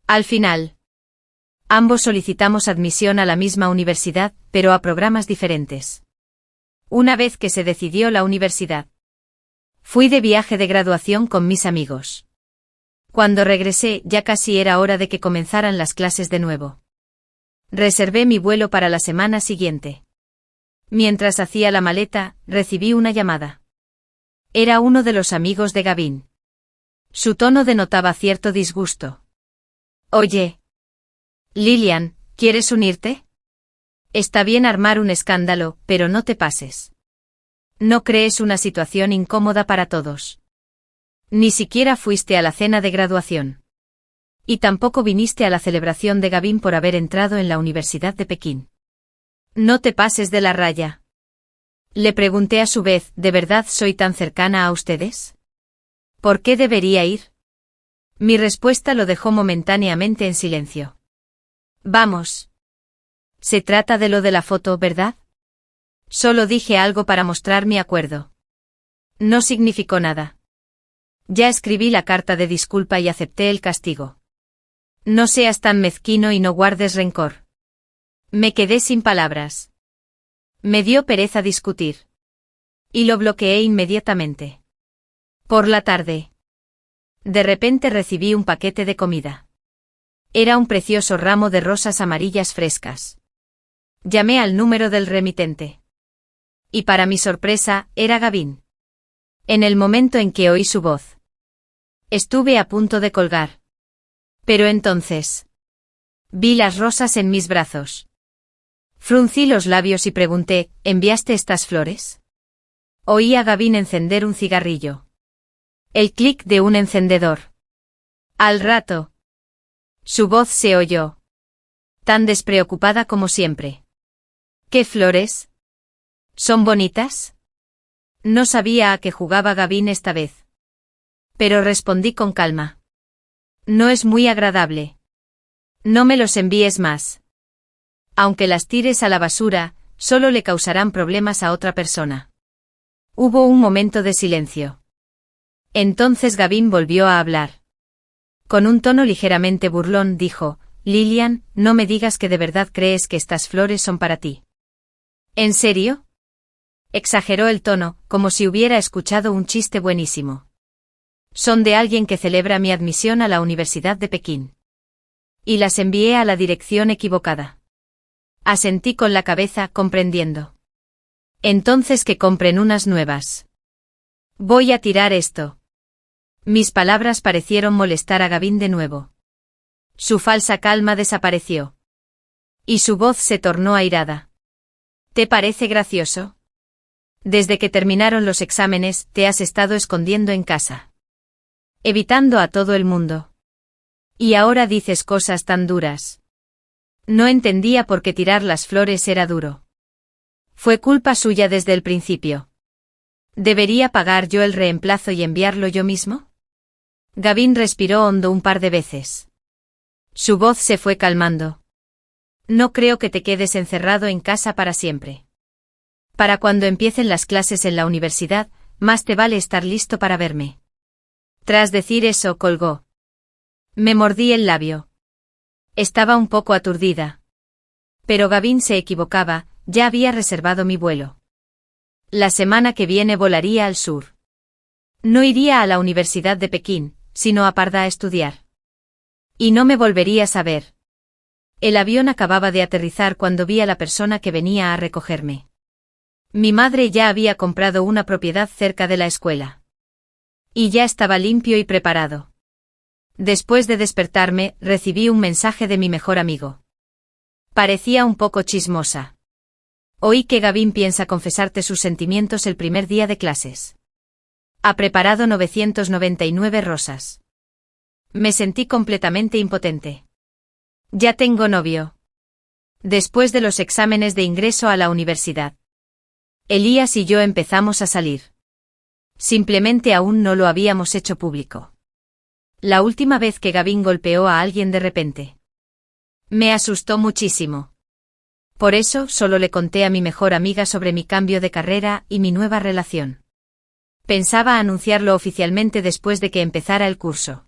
Al final, ambos solicitamos admisión a la misma universidad, pero a programas diferentes. Una vez que se decidió la universidad, fui de viaje de graduación con mis amigos. Cuando regresé, ya casi era hora de que comenzaran las clases de nuevo. Reservé mi vuelo para la semana siguiente. Mientras hacía la maleta, recibí una llamada. Era uno de los amigos de Gavin. Su tono denotaba cierto disgusto. Oye. Lillian, ¿quieres unirte? Está bien armar un escándalo, pero no te pases. ¿No crees una situación incómoda para todos? Ni siquiera fuiste a la cena de graduación. Y tampoco viniste a la celebración de Gavin por haber entrado en la Universidad de Pekín. No te pases de la raya. Le pregunté a su vez, ¿de verdad soy tan cercana a ustedes? ¿Por qué debería ir? Mi respuesta lo dejó momentáneamente en silencio. Vamos. Se trata de lo de la foto, ¿verdad? Solo dije algo para mostrar mi acuerdo. No significó nada. Ya escribí la carta de disculpa y acepté el castigo. No seas tan mezquino y no guardes rencor. Me quedé sin palabras. Me dio pereza discutir. Y lo bloqueé inmediatamente. Por la tarde. De repente recibí un paquete de comida. Era un precioso ramo de rosas amarillas frescas. Llamé al número del remitente. Y para mi sorpresa, era Gavin. En el momento en que oí su voz, estuve a punto de colgar. Pero entonces, vi las rosas en mis brazos. Fruncí los labios y pregunté, ¿enviaste estas flores? Oí a Gavin encender un cigarrillo. El clic de un encendedor. Al rato, su voz se oyó. Tan despreocupada como siempre. ¿Qué flores? ¿Son bonitas? No sabía a qué jugaba Gavin esta vez. Pero respondí con calma. No es muy agradable. No me los envíes más. Aunque las tires a la basura, solo le causarán problemas a otra persona. Hubo un momento de silencio. Entonces Gavin volvió a hablar. Con un tono ligeramente burlón dijo, Lilian, no me digas que de verdad crees que estas flores son para ti. ¿En serio? Exageró el tono, como si hubiera escuchado un chiste buenísimo. Son de alguien que celebra mi admisión a la Universidad de Pekín. Y las envié a la dirección equivocada. Asentí con la cabeza, comprendiendo. Entonces que compren unas nuevas. Voy a tirar esto. Mis palabras parecieron molestar a Gavin de nuevo. Su falsa calma desapareció. Y su voz se tornó airada. ¿Te parece gracioso? Desde que terminaron los exámenes, te has estado escondiendo en casa. Evitando a todo el mundo. Y ahora dices cosas tan duras. No entendía por qué tirar las flores era duro. Fue culpa suya desde el principio. ¿Debería pagar yo el reemplazo y enviarlo yo mismo? Gavin respiró hondo un par de veces. Su voz se fue calmando. No creo que te quedes encerrado en casa para siempre. Para cuando empiecen las clases en la universidad, más te vale estar listo para verme. Tras decir eso, colgó. Me mordí el labio. Estaba un poco aturdida. Pero Gavin se equivocaba, ya había reservado mi vuelo. La semana que viene volaría al sur. No iría a la Universidad de Pekín, sino a Parda a estudiar. Y no me volverías a ver. El avión acababa de aterrizar cuando vi a la persona que venía a recogerme. Mi madre ya había comprado una propiedad cerca de la escuela. Y ya estaba limpio y preparado. Después de despertarme, recibí un mensaje de mi mejor amigo. Parecía un poco chismosa. Oí que Gavin piensa confesarte sus sentimientos el primer día de clases. Ha preparado 999 rosas. Me sentí completamente impotente. Ya tengo novio. Después de los exámenes de ingreso a la universidad. Elías y yo empezamos a salir. Simplemente aún no lo habíamos hecho público. La última vez que Gavin golpeó a alguien de repente. Me asustó muchísimo. Por eso solo le conté a mi mejor amiga sobre mi cambio de carrera y mi nueva relación. Pensaba anunciarlo oficialmente después de que empezara el curso.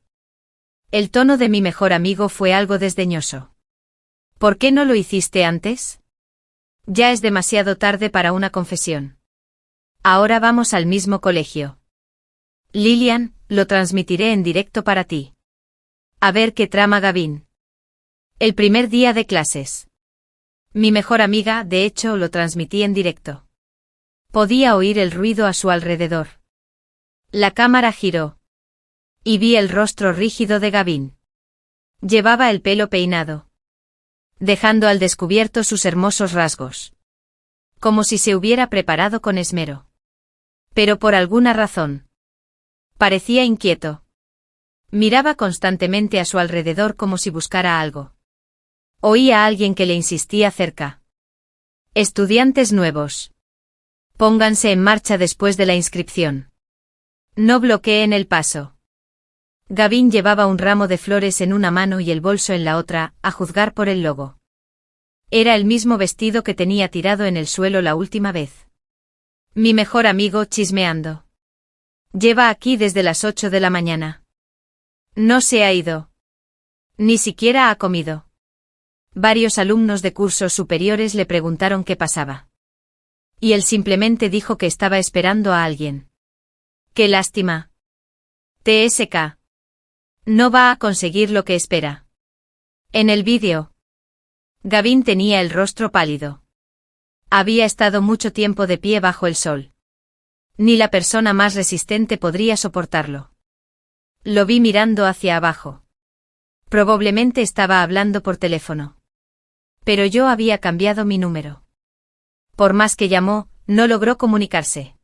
El tono de mi mejor amigo fue algo desdeñoso. ¿Por qué no lo hiciste antes? Ya es demasiado tarde para una confesión. Ahora vamos al mismo colegio. Lilian, lo transmitiré en directo para ti. A ver qué trama Gavin. El primer día de clases. Mi mejor amiga, de hecho, lo transmití en directo. Podía oír el ruido a su alrededor. La cámara giró. Y vi el rostro rígido de Gavin. Llevaba el pelo peinado, dejando al descubierto sus hermosos rasgos. Como si se hubiera preparado con esmero. Pero por alguna razón. Parecía inquieto. Miraba constantemente a su alrededor como si buscara algo. Oía a alguien que le insistía cerca. Estudiantes nuevos. Pónganse en marcha después de la inscripción. No bloqueen el paso. Gavin llevaba un ramo de flores en una mano y el bolso en la otra, a juzgar por el logo. Era el mismo vestido que tenía tirado en el suelo la última vez. Mi mejor amigo chismeando. Lleva aquí desde las 8 de la mañana. No se ha ido. Ni siquiera ha comido. Varios alumnos de cursos superiores le preguntaron qué pasaba. Y él simplemente dijo que estaba esperando a alguien. ¡Qué lástima! TSK. No va a conseguir lo que espera. En el vídeo, Gavin tenía el rostro pálido. Había estado mucho tiempo de pie bajo el sol. Ni la persona más resistente podría soportarlo. Lo vi mirando hacia abajo. Probablemente estaba hablando por teléfono. Pero yo había cambiado mi número. Por más que llamó, no logró comunicarse.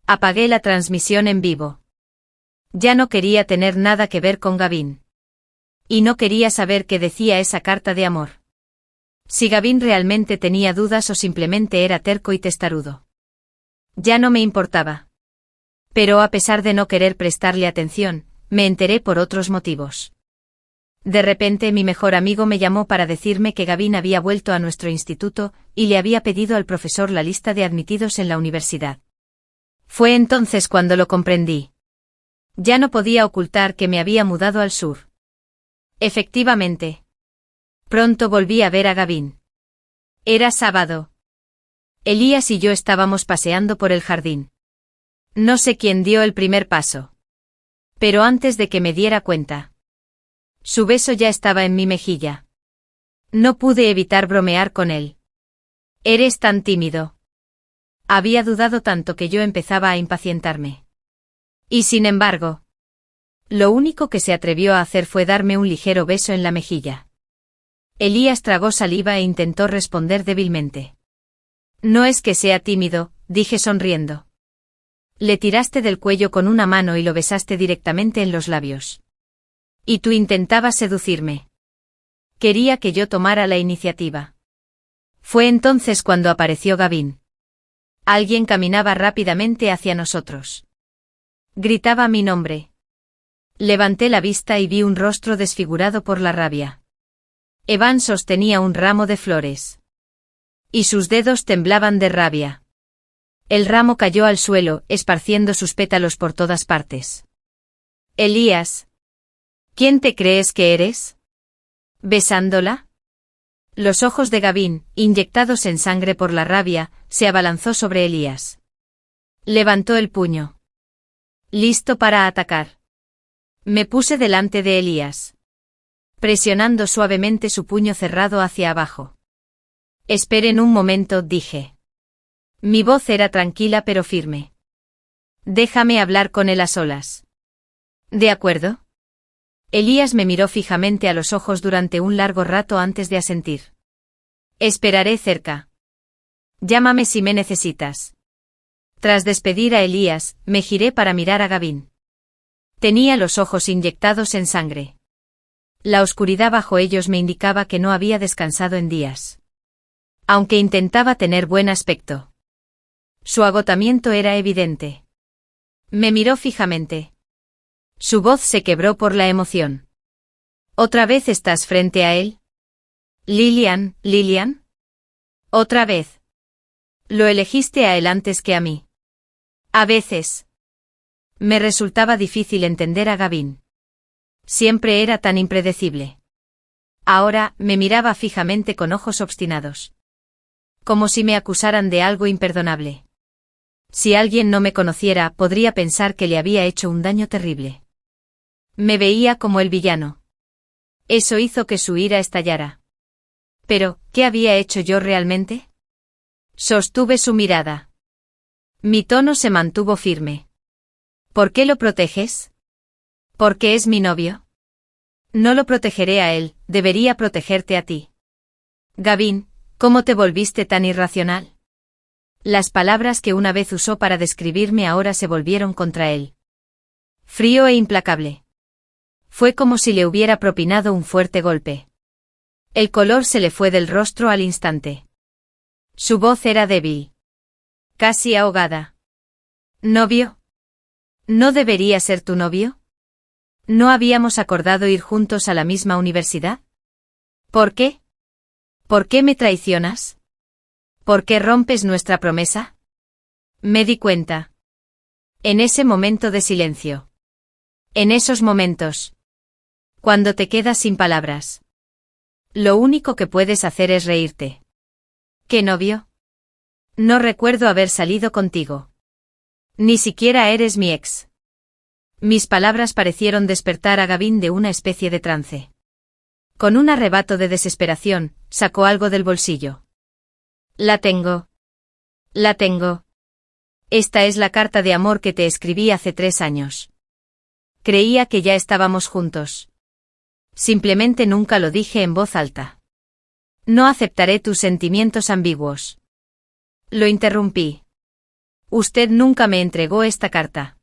Apagué la transmisión en vivo. Ya no quería tener nada que ver con Gavin. Y no quería saber qué decía esa carta de amor. Si Gavin realmente tenía dudas o simplemente era terco y testarudo. Ya no me importaba. Pero a pesar de no querer prestarle atención, me enteré por otros motivos. De repente mi mejor amigo me llamó para decirme que Gavin había vuelto a nuestro instituto y le había pedido al profesor la lista de admitidos en la universidad. Fue entonces cuando lo comprendí. Ya no podía ocultar que me había mudado al sur. Efectivamente. Pronto volví a ver a Gavin. Era sábado. Elías y yo estábamos paseando por el jardín. No sé quién dio el primer paso. Pero antes de que me diera cuenta, su beso ya estaba en mi mejilla. No pude evitar bromear con él. Eres tan tímido. Había dudado tanto que yo empezaba a impacientarme. Y sin embargo, lo único que se atrevió a hacer fue darme un ligero beso en la mejilla. Elías tragó saliva e intentó responder débilmente. No es que sea tímido, dije sonriendo. Le tiraste del cuello con una mano y lo besaste directamente en los labios. Y tú intentabas seducirme. Quería que yo tomara la iniciativa. Fue entonces cuando apareció Gavin. Alguien caminaba rápidamente hacia nosotros. Gritaba mi nombre. Levanté la vista y vi un rostro desfigurado por la rabia. Evan sostenía un ramo de flores. Y sus dedos temblaban de rabia. El ramo cayó al suelo, esparciendo sus pétalos por todas partes. Elías. ¿Quién te crees que eres? ¿Besándola? Los ojos de Gavin, inyectados en sangre por la rabia, se abalanzó sobre Elías. Levantó el puño. Listo para atacar. Me puse delante de Elías, presionando suavemente su puño cerrado hacia abajo. Esperen un momento, dije. Mi voz era tranquila pero firme. Déjame hablar con él a solas. ¿De acuerdo? Elías me miró fijamente a los ojos durante un largo rato antes de asentir. Esperaré cerca. Llámame si me necesitas. Tras despedir a Elías, me giré para mirar a Gavin. Tenía los ojos inyectados en sangre. La oscuridad bajo ellos me indicaba que no había descansado en días. Aunque intentaba tener buen aspecto. Su agotamiento era evidente. Me miró fijamente. Su voz se quebró por la emoción. ¿Otra vez estás frente a él? Lilian? ¿Otra vez? Lo elegiste a él antes que a mí. A veces. Me resultaba difícil entender a Gavin. Siempre era tan impredecible. Ahora, me miraba fijamente con ojos obstinados. Como si me acusaran de algo imperdonable. Si alguien no me conociera, podría pensar que le había hecho un daño terrible. Me veía como el villano. Eso hizo que su ira estallara. Pero, ¿qué había hecho yo realmente? Sostuve su mirada. Mi tono se mantuvo firme. ¿Por qué lo proteges? ¿Porque es mi novio? No lo protegeré a él, debería protegerte a ti. Gavin, ¿cómo te volviste tan irracional? Las palabras que una vez usó para describirme ahora se volvieron contra él. Frío e implacable. Fue como si le hubiera propinado un fuerte golpe. El color se le fue del rostro al instante. Su voz era débil. Casi ahogada. ¿Novio? ¿No debería ser tu novio? ¿No habíamos acordado ir juntos a la misma universidad? ¿Por qué? ¿Por qué me traicionas? ¿Por qué rompes nuestra promesa? Me di cuenta. En ese momento de silencio. En esos momentos. Cuando te quedas sin palabras. Lo único que puedes hacer es reírte. ¿Qué novio? No recuerdo haber salido contigo. Ni siquiera eres mi ex. Mis palabras parecieron despertar a Gavin de una especie de trance. Con un arrebato de desesperación, sacó algo del bolsillo. La tengo. La tengo. Esta es la carta de amor que te escribí hace 3 años. Creía que ya estábamos juntos. Simplemente nunca lo dije en voz alta. No aceptaré tus sentimientos ambiguos. Lo interrumpí. Usted nunca me entregó esta carta.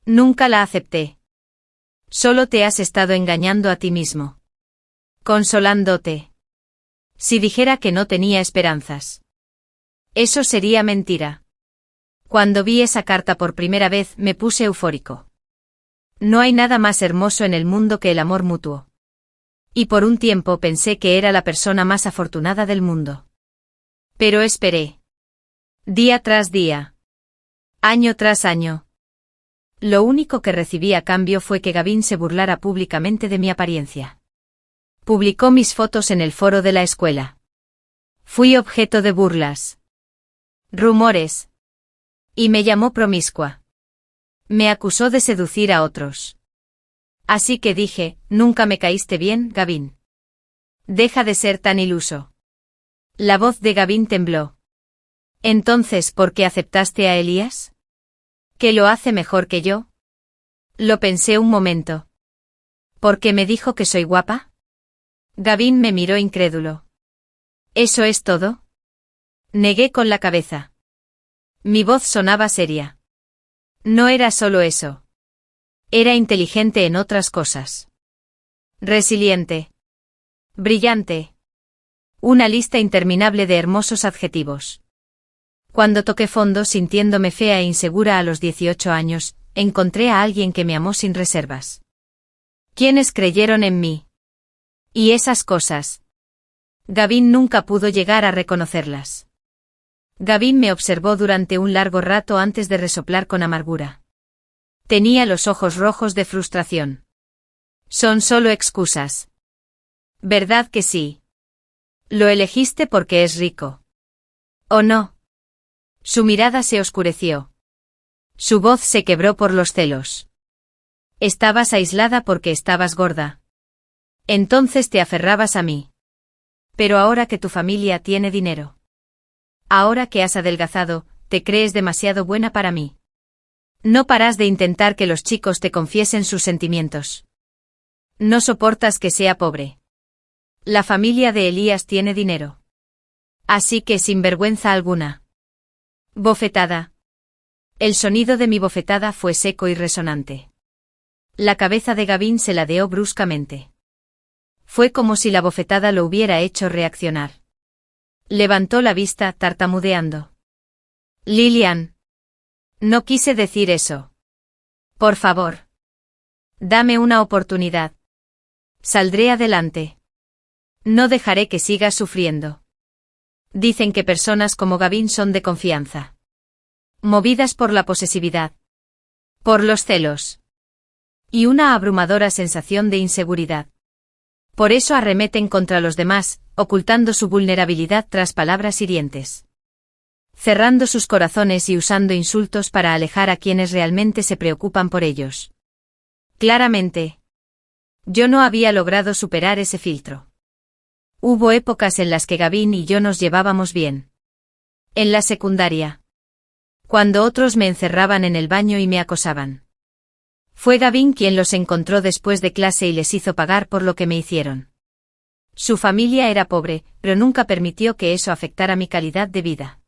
Nunca la acepté. Solo te has estado engañando a ti mismo. Consolándote. Si dijera que no tenía esperanzas. Eso sería mentira. Cuando vi esa carta por primera vez me puse eufórico. No hay nada más hermoso en el mundo que el amor mutuo. Y por un tiempo pensé que era la persona más afortunada del mundo. Pero esperé. Día tras día. Año tras año. Lo único que recibí a cambio fue que Gavin se burlara públicamente de mi apariencia. Publicó mis fotos en el foro de la escuela. Fui objeto de burlas. Rumores. Y me llamó promiscua. Me acusó de seducir a otros. Así que dije, nunca me caíste bien, Gavin. Deja de ser tan iluso. La voz de Gavin tembló. Entonces, ¿por qué aceptaste a Elías? ¿Que lo hace mejor que yo? Lo pensé un momento. ¿Por qué me dijo que soy guapa? Gavin me miró incrédulo. ¿Eso es todo? Negué con la cabeza. Mi voz sonaba seria. No era solo eso. Era inteligente en otras cosas. Resiliente. Brillante. Una lista interminable de hermosos adjetivos. Cuando toqué fondo sintiéndome fea e insegura a los 18 años, encontré a alguien que me amó sin reservas. ¿Quiénes creyeron en mí? Y esas cosas. Gavin nunca pudo llegar a reconocerlas. Gavin me observó durante un largo rato antes de resoplar con amargura. Tenía los ojos rojos de frustración. Son solo excusas. ¿Verdad que sí? Lo elegiste porque es rico. ¿O no? Su mirada se oscureció. Su voz se quebró por los celos. Estabas aislada porque estabas gorda. Entonces te aferrabas a mí. Pero ahora que tu familia tiene dinero. Ahora que has adelgazado, te crees demasiado buena para mí. No paras de intentar que los chicos te confiesen sus sentimientos. No soportas que sea pobre. La familia de Elías tiene dinero. Así que sin vergüenza alguna. Bofetada. El sonido de mi bofetada fue seco y resonante. La cabeza de Gavin se ladeó bruscamente. Fue como si la bofetada lo hubiera hecho reaccionar. Levantó la vista, tartamudeando. Lillian. No quise decir eso. Por favor. Dame una oportunidad. Saldré adelante. No dejaré que sigas sufriendo. Dicen que personas como Gavin son de confianza. Movidas por la posesividad. Por los celos. Y una abrumadora sensación de inseguridad. Por eso arremeten contra los demás, ocultando su vulnerabilidad tras palabras hirientes. Cerrando sus corazones y usando insultos para alejar a quienes realmente se preocupan por ellos. Claramente. Yo no había logrado superar ese filtro. Hubo épocas en las que Gavin y yo nos llevábamos bien. En la secundaria. Cuando otros me encerraban en el baño y me acosaban. Fue Gavin quien los encontró después de clase y les hizo pagar por lo que me hicieron. Su familia era pobre, pero nunca permitió que eso afectara mi calidad de vida.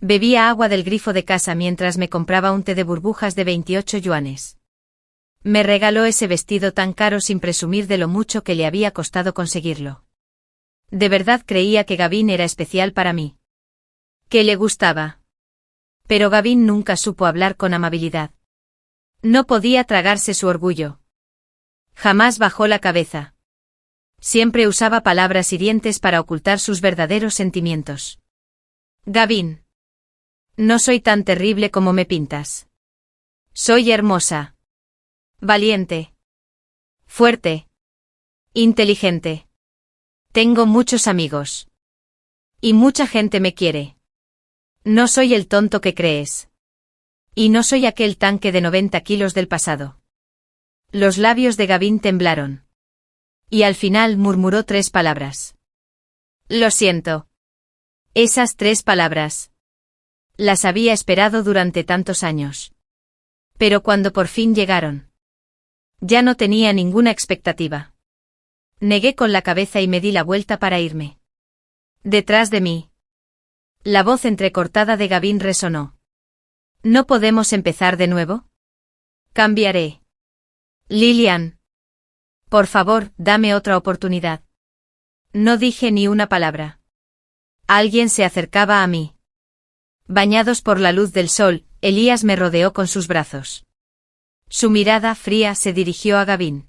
Bebía agua del grifo de casa mientras me compraba un té de burbujas de 28 yuanes. Me regaló ese vestido tan caro sin presumir de lo mucho que le había costado conseguirlo. De verdad creía que Gavin era especial para mí. Que le gustaba. Pero Gavin nunca supo hablar con amabilidad. No podía tragarse su orgullo. Jamás bajó la cabeza. Siempre usaba palabras hirientes para ocultar sus verdaderos sentimientos. Gavin. No soy tan terrible como me pintas. Soy hermosa. Valiente. Fuerte. Inteligente. Tengo muchos amigos. Y mucha gente me quiere. No soy el tonto que crees. Y no soy aquel tanque de 90 kilos del pasado. Los labios de Gavin temblaron. Y al final murmuró 3 palabras. Lo siento. Esas 3 palabras. Las había esperado durante tantos años. Pero cuando por fin llegaron. Ya no tenía ninguna expectativa. Negué con la cabeza y me di la vuelta para irme. Detrás de mí. La voz entrecortada de Gavin resonó. ¿No podemos empezar de nuevo? Cambiaré. Lillian. Por favor, dame otra oportunidad. No dije ni una palabra. Alguien se acercaba a mí. Bañados por la luz del sol, Elías me rodeó con sus brazos. Su mirada fría se dirigió a Gavin.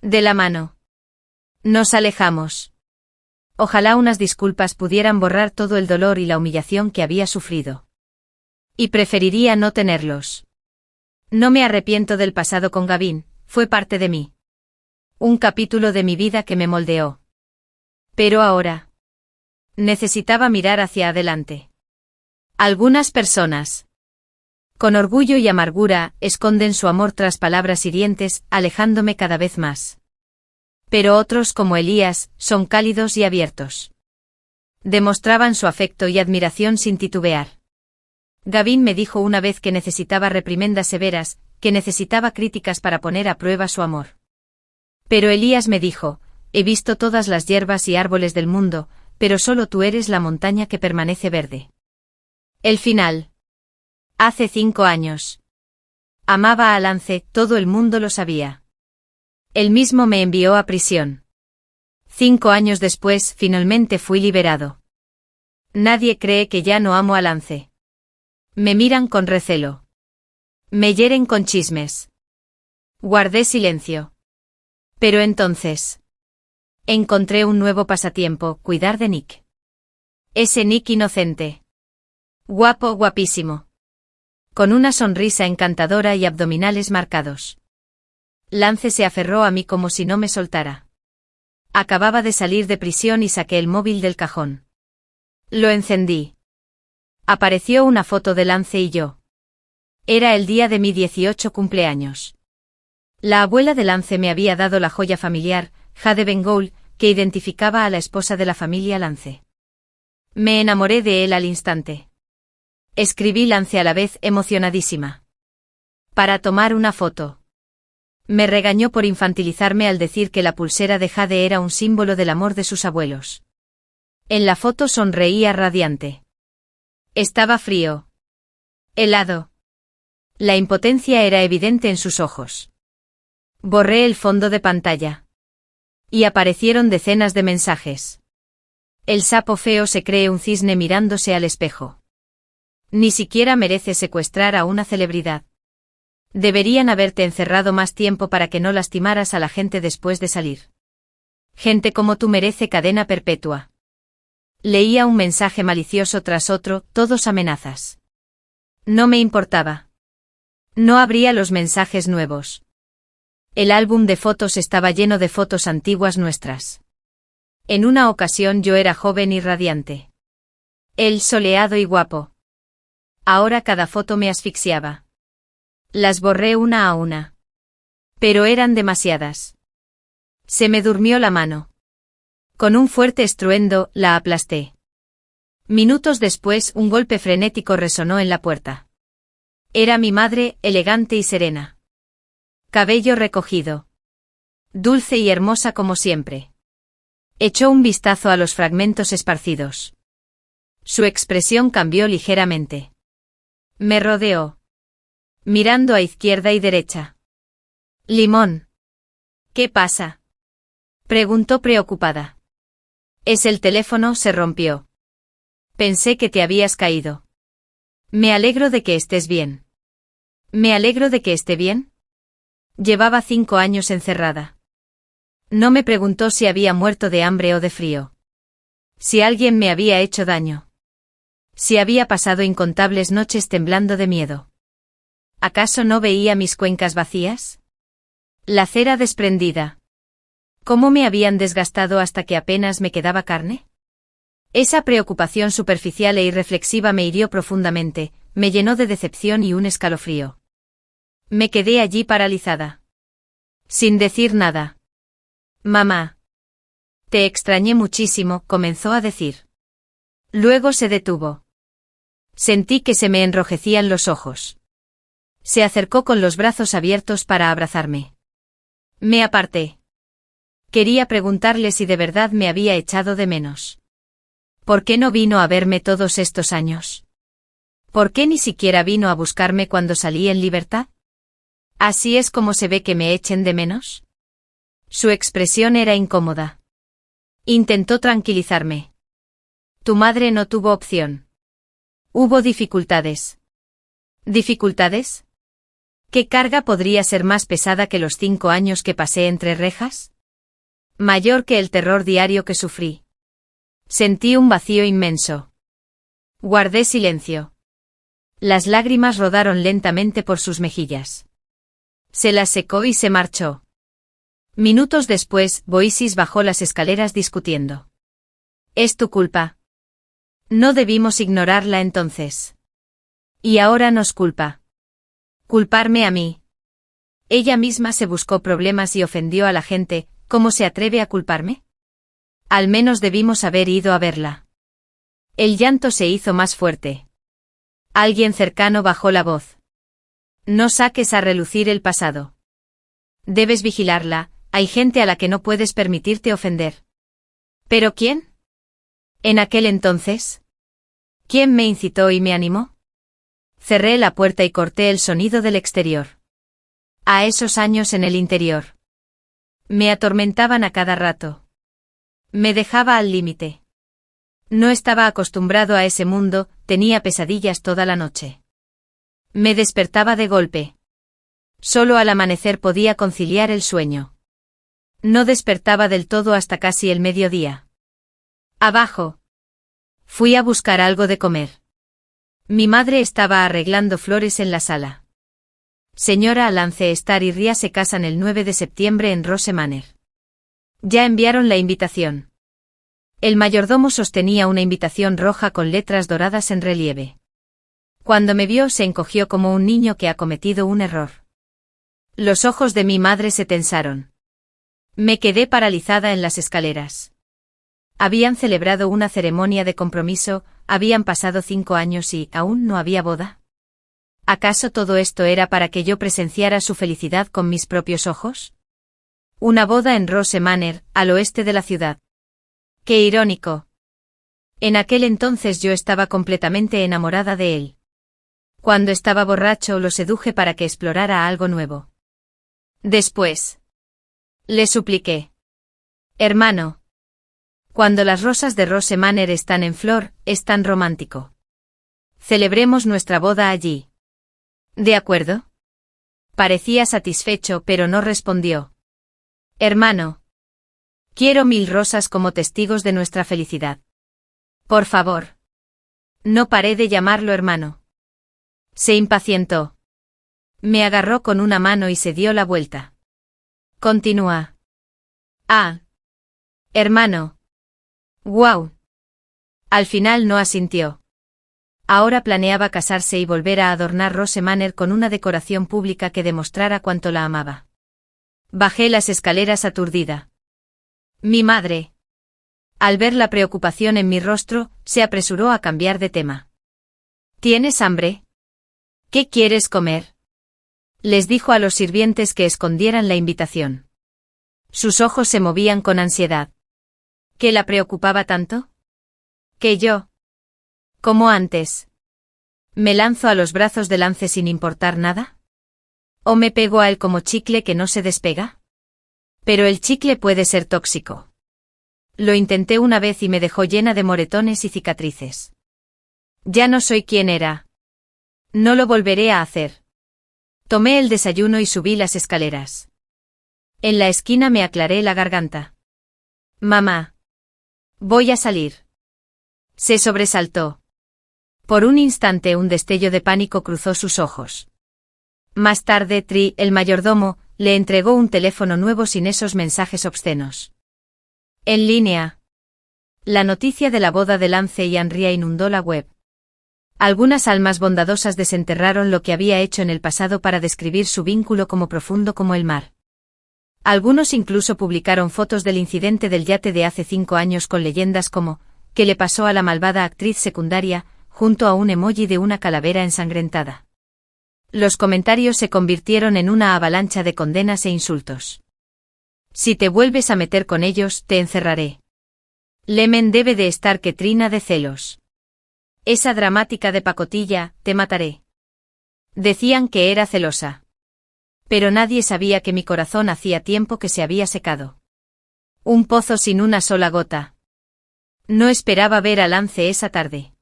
De la mano. Nos alejamos. Ojalá unas disculpas pudieran borrar todo el dolor y la humillación que había sufrido. Y preferiría no tenerlos. No me arrepiento del pasado con Gavin, fue parte de mí. Un capítulo de mi vida que me moldeó. Pero ahora necesitaba mirar hacia adelante. Algunas personas, con orgullo y amargura, esconden su amor tras palabras hirientes, alejándome cada vez más. Pero otros, como Elías, son cálidos y abiertos. Demostraban su afecto y admiración sin titubear. Gavin me dijo una vez que necesitaba reprimendas severas, que necesitaba críticas para poner a prueba su amor. Pero Elías me dijo: he visto todas las hierbas y árboles del mundo, pero solo tú eres la montaña que permanece verde. El final. Hace 5 años. Amaba a Lance, todo el mundo lo sabía. Él mismo me envió a prisión. 5 años después, finalmente fui liberado. Nadie cree que ya no amo a Lance. Me miran con recelo. Me hieren con chismes. Guardé silencio. Pero entonces encontré un nuevo pasatiempo: cuidar de Nick. Ese Nick inocente. Guapo, guapísimo. Con una sonrisa encantadora y abdominales marcados. Lance se aferró a mí como si no me soltara. Acababa de salir de prisión y saqué el móvil del cajón. Lo encendí. Apareció una foto de Lance y yo. Era el día de mi 18 cumpleaños. La abuela de Lance me había dado la joya familiar, Jade Bengoul, que identificaba a la esposa de la familia Lance. Me enamoré de él al instante. Escribí Lance a la vez, emocionadísima. Para tomar una foto. Me regañó por infantilizarme al decir que la pulsera de Jade era un símbolo del amor de sus abuelos. En la foto sonreía radiante. Estaba frío. Helado. La impotencia era evidente en sus ojos. Borré el fondo de pantalla. Y aparecieron decenas de mensajes. El sapo feo se cree un cisne mirándose al espejo. Ni siquiera merece secuestrar a una celebridad. Deberían haberte encerrado más tiempo para que no lastimaras a la gente después de salir. Gente como tú merece cadena perpetua. Leía un mensaje malicioso tras otro, todos amenazas. No me importaba. No abría los mensajes nuevos. El álbum de fotos estaba lleno de fotos antiguas nuestras. En una ocasión yo era joven y radiante. Él soleado y guapo. Ahora cada foto me asfixiaba. Las borré una a una. Pero eran demasiadas. Se me durmió la mano. Con un fuerte estruendo, la aplasté. Minutos después, un golpe frenético resonó en la puerta. Era mi madre, elegante y serena. Cabello recogido. Dulce y hermosa como siempre. Echó un vistazo a los fragmentos esparcidos. Su expresión cambió ligeramente. Me rodeó. Mirando a izquierda y derecha. Limón. ¿Qué pasa? Preguntó preocupada. Es el teléfono, se rompió. Pensé que te habías caído. Me alegro de que estés bien. ¿Me alegro de que esté bien? Llevaba 5 años encerrada. No me preguntó si había muerto de hambre o de frío. Si alguien me había hecho daño. Si había pasado incontables noches temblando de miedo. ¿Acaso no veía mis cuencas vacías? La cera desprendida. ¿Cómo me habían desgastado hasta que apenas me quedaba carne? Esa preocupación superficial e irreflexiva me hirió profundamente, me llenó de decepción y un escalofrío. Me quedé allí paralizada. Sin decir nada. Mamá. Te extrañé muchísimo, comenzó a decir. Luego se detuvo. Sentí que se me enrojecían los ojos. Se acercó con los brazos abiertos para abrazarme. Me aparté. Quería preguntarle si de verdad me había echado de menos. ¿Por qué no vino a verme todos estos años? ¿Por qué ni siquiera vino a buscarme cuando salí en libertad? ¿Así es como se ve que me echen de menos? Su expresión era incómoda. Intentó tranquilizarme. Tu madre no tuvo opción. Hubo dificultades. ¿Dificultades? ¿Qué carga podría ser más pesada que los 5 años que pasé entre rejas? Mayor que el terror diario que sufrí. Sentí un vacío inmenso. Guardé silencio. Las lágrimas rodaron lentamente por sus mejillas. Se las secó y se marchó. Minutos después, Boisis bajó las escaleras discutiendo. Es tu culpa. No debimos ignorarla entonces. Y ahora nos culpa. Culparme a mí. Ella misma se buscó problemas y ofendió a la gente, ¿cómo se atreve a culparme? Al menos debimos haber ido a verla. El llanto se hizo más fuerte. Alguien cercano bajó la voz. No saques a relucir el pasado. Debes vigilarla, hay gente a la que no puedes permitirte ofender. ¿Pero quién? En aquel entonces. ¿Quién me incitó y me animó? Cerré la puerta y corté el sonido del exterior. A esos años en el interior. Me atormentaban a cada rato. Me dejaba al límite. No estaba acostumbrado a ese mundo, tenía pesadillas toda la noche. Me despertaba de golpe. Solo al amanecer podía conciliar el sueño. No despertaba del todo hasta casi el mediodía. Abajo. Fui a buscar algo de comer. Mi madre estaba arreglando flores en la sala. Señora Alance Star y Ria se casan el 9 de septiembre en Rose Manor. Ya enviaron la invitación. El mayordomo sostenía una invitación roja con letras doradas en relieve. Cuando me vio se encogió como un niño que ha cometido un error. Los ojos de mi madre se tensaron. Me quedé paralizada en las escaleras. Habían celebrado una ceremonia de compromiso, habían pasado 5 años y aún no había boda. ¿Acaso todo esto era para que yo presenciara su felicidad con mis propios ojos? Una boda en Rose Manor, al oeste de la ciudad. ¡Qué irónico! En aquel entonces yo estaba completamente enamorada de él. Cuando estaba borracho lo seduje para que explorara algo nuevo. Después. Le supliqué. Hermano. Cuando las rosas de Rose Manor están en flor, es tan romántico. Celebremos nuestra boda allí. ¿De acuerdo? Parecía satisfecho, pero no respondió. Hermano. Quiero 1000 rosas como testigos de nuestra felicidad. Por favor. No paré de llamarlo hermano. Se impacientó. Me agarró con una mano y se dio la vuelta. Continúa. Ah. Hermano. Guau. Al final no asintió. Ahora planeaba casarse y volver a adornar Rose Manor con una decoración pública que demostrara cuánto la amaba. Bajé las escaleras aturdida. Mi madre. Al ver la preocupación en mi rostro, se apresuró a cambiar de tema. ¿Tienes hambre? ¿Qué quieres comer? Les dijo a los sirvientes que escondieran la invitación. Sus ojos se movían con ansiedad. ¿Qué la preocupaba tanto? Que yo. Como antes. ¿Me lanzo a los brazos de Lance sin importar nada? ¿O me pego a él como chicle que no se despega? Pero el chicle puede ser tóxico. Lo intenté una vez y me dejó llena de moretones y cicatrices. Ya no soy quien era. No lo volveré a hacer. Tomé el desayuno y subí las escaleras. En la esquina me aclaré la garganta. Mamá. Voy a salir. Se sobresaltó. Por un instante un destello de pánico cruzó sus ojos. Más tarde Tri, el mayordomo, le entregó un teléfono nuevo sin esos mensajes obscenos. En línea. La noticia de la boda de Lance y Henria inundó la web. Algunas almas bondadosas desenterraron lo que había hecho en el pasado para describir su vínculo como profundo como el mar. Algunos incluso publicaron fotos del incidente del yate de hace 5 años con leyendas como, ¿qué le pasó a la malvada actriz secundaria?, junto a un emoji de una calavera ensangrentada. Los comentarios se convirtieron en una avalancha de condenas e insultos. Si te vuelves a meter con ellos, te encerraré. Lemen debe de estar que trina de celos. Esa dramática de pacotilla, te mataré. Decían que era celosa. Pero nadie sabía que mi corazón hacía tiempo que se había secado. Un pozo sin una sola gota. No esperaba ver a Lance esa tarde.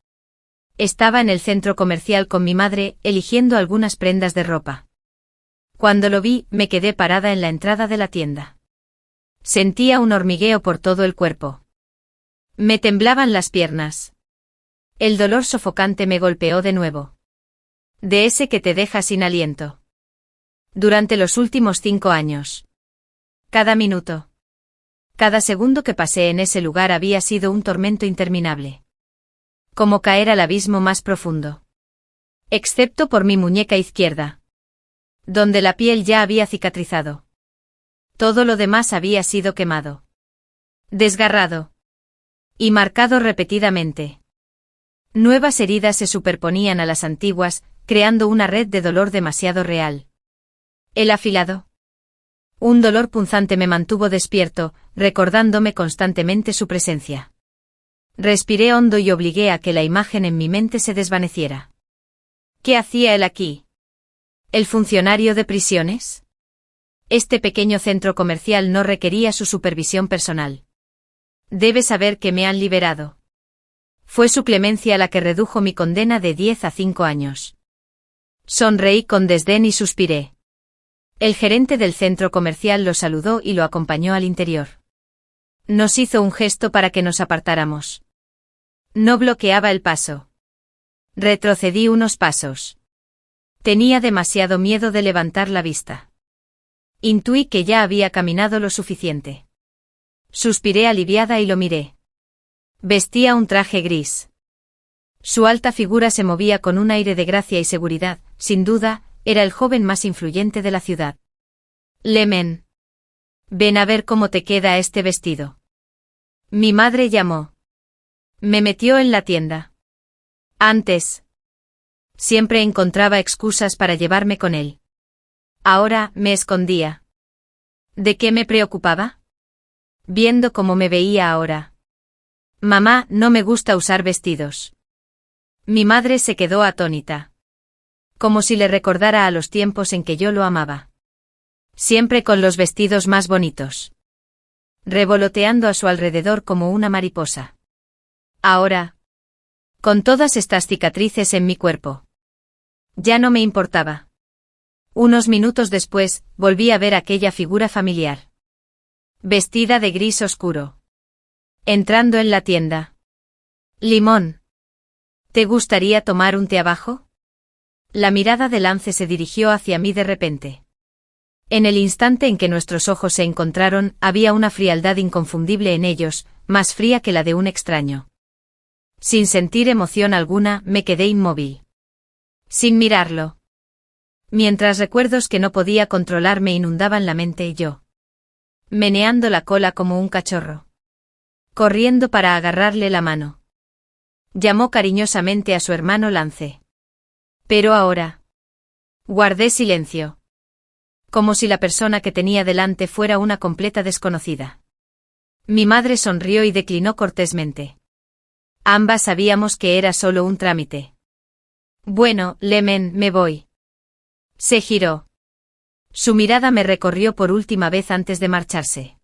Estaba en el centro comercial con mi madre, eligiendo algunas prendas de ropa. Cuando lo vi, me quedé parada en la entrada de la tienda. Sentía un hormigueo por todo el cuerpo. Me temblaban las piernas. El dolor sofocante me golpeó de nuevo. De ese que te deja sin aliento. Durante los últimos 5 años. Cada minuto. Cada segundo que pasé en ese lugar había sido un tormento interminable. Como caer al abismo más profundo. Excepto por mi muñeca izquierda. Donde la piel ya había cicatrizado. Todo lo demás había sido quemado. Desgarrado. Y marcado repetidamente. Nuevas heridas se superponían a las antiguas, creando una red de dolor demasiado real. El afilado. Un dolor punzante me mantuvo despierto, recordándome constantemente su presencia. Respiré hondo y obligué a que la imagen en mi mente se desvaneciera. ¿Qué hacía él aquí? ¿El funcionario de prisiones? Este pequeño centro comercial no requería su supervisión personal. Debe saber que me han liberado. Fue su clemencia la que redujo mi condena de 10 a 5 años. Sonreí con desdén y suspiré. El gerente del centro comercial lo saludó y lo acompañó al interior. Nos hizo un gesto para que nos apartáramos. No bloqueaba el paso. Retrocedí unos pasos. Tenía demasiado miedo de levantar la vista. Intuí que ya había caminado lo suficiente. Suspiré aliviada y lo miré. Vestía un traje gris. Su alta figura se movía con un aire de gracia y seguridad, sin duda, era el joven más influyente de la ciudad. Lemen. Ven a ver cómo te queda este vestido. Mi madre llamó. Me metió en la tienda. Antes. Siempre encontraba excusas para llevarme con él. Ahora me escondía. ¿De qué me preocupaba? Viendo cómo me veía ahora. Mamá, no me gusta usar vestidos. Mi madre se quedó atónita. Como si le recordara a los tiempos en que yo lo amaba. Siempre con los vestidos más bonitos. Revoloteando a su alrededor como una mariposa. Ahora. Con todas estas cicatrices en mi cuerpo. Ya no me importaba. Unos minutos después, volví a ver aquella figura familiar. Vestida de gris oscuro. Entrando en la tienda. Limón. ¿Te gustaría tomar un té abajo? La mirada de Lance se dirigió hacia mí de repente. En el instante en que nuestros ojos se encontraron, había una frialdad inconfundible en ellos, más fría que la de un extraño. Sin sentir emoción alguna, me quedé inmóvil. Sin mirarlo. Mientras recuerdos que no podía controlar me inundaban la mente y yo. Meneando la cola como un cachorro. Corriendo para agarrarle la mano. Llamó cariñosamente a su hermano Lance. Pero ahora. Guardé silencio. Como si la persona que tenía delante fuera una completa desconocida. Mi madre sonrió y declinó cortésmente. Ambas sabíamos que era solo un trámite. Bueno, Lemen, me voy. Se giró. Su mirada me recorrió por última vez antes de marcharse.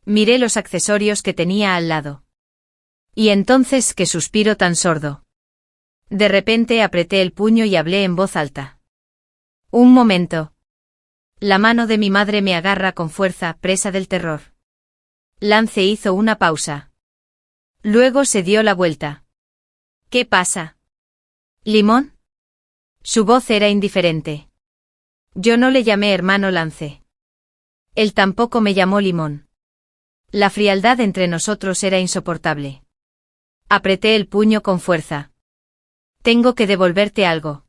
Miré los accesorios que tenía al lado. Y entonces, qué suspiro tan sordo. De repente apreté el puño y hablé en voz alta. Un momento. La mano de mi madre me agarra con fuerza, presa del terror. Lance hizo una pausa. Luego se dio la vuelta. ¿Qué pasa? ¿Limón? Su voz era indiferente. Yo no le llamé hermano Lance. Él tampoco me llamó Limón. La frialdad entre nosotros era insoportable. Apreté el puño con fuerza. Tengo que devolverte algo.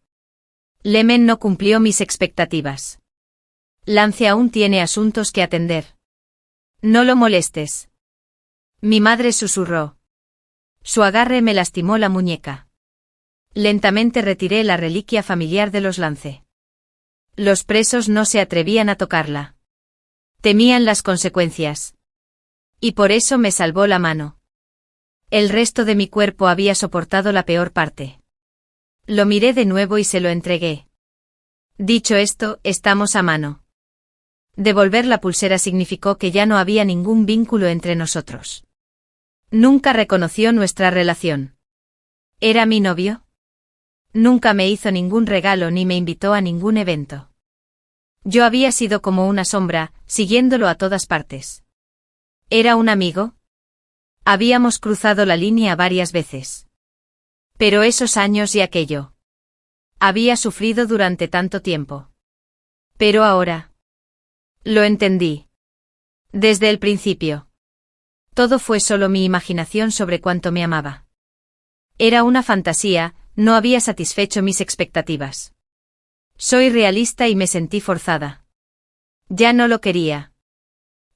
Lemen no cumplió mis expectativas. Lance aún tiene asuntos que atender. No lo molestes. Mi madre susurró. Su agarre me lastimó la muñeca. Lentamente retiré la reliquia familiar de los Lance. Los presos no se atrevían a tocarla. Temían las consecuencias. Y por eso me salvó la mano. El resto de mi cuerpo había soportado la peor parte. Lo miré de nuevo y se lo entregué. Dicho esto, estamos a mano. Devolver la pulsera significó que ya no había ningún vínculo entre nosotros. Nunca reconoció nuestra relación. ¿Era mi novio? Nunca me hizo ningún regalo ni me invitó a ningún evento. Yo había sido como una sombra, siguiéndolo a todas partes. ¿Era un amigo? Habíamos cruzado la línea varias veces. Pero esos años y aquello. Había sufrido durante tanto tiempo. Pero ahora. Lo entendí. Desde el principio. Todo fue solo mi imaginación sobre cuánto me amaba. Era una fantasía, no había satisfecho mis expectativas. Soy realista y me sentí forzada. Ya no lo quería.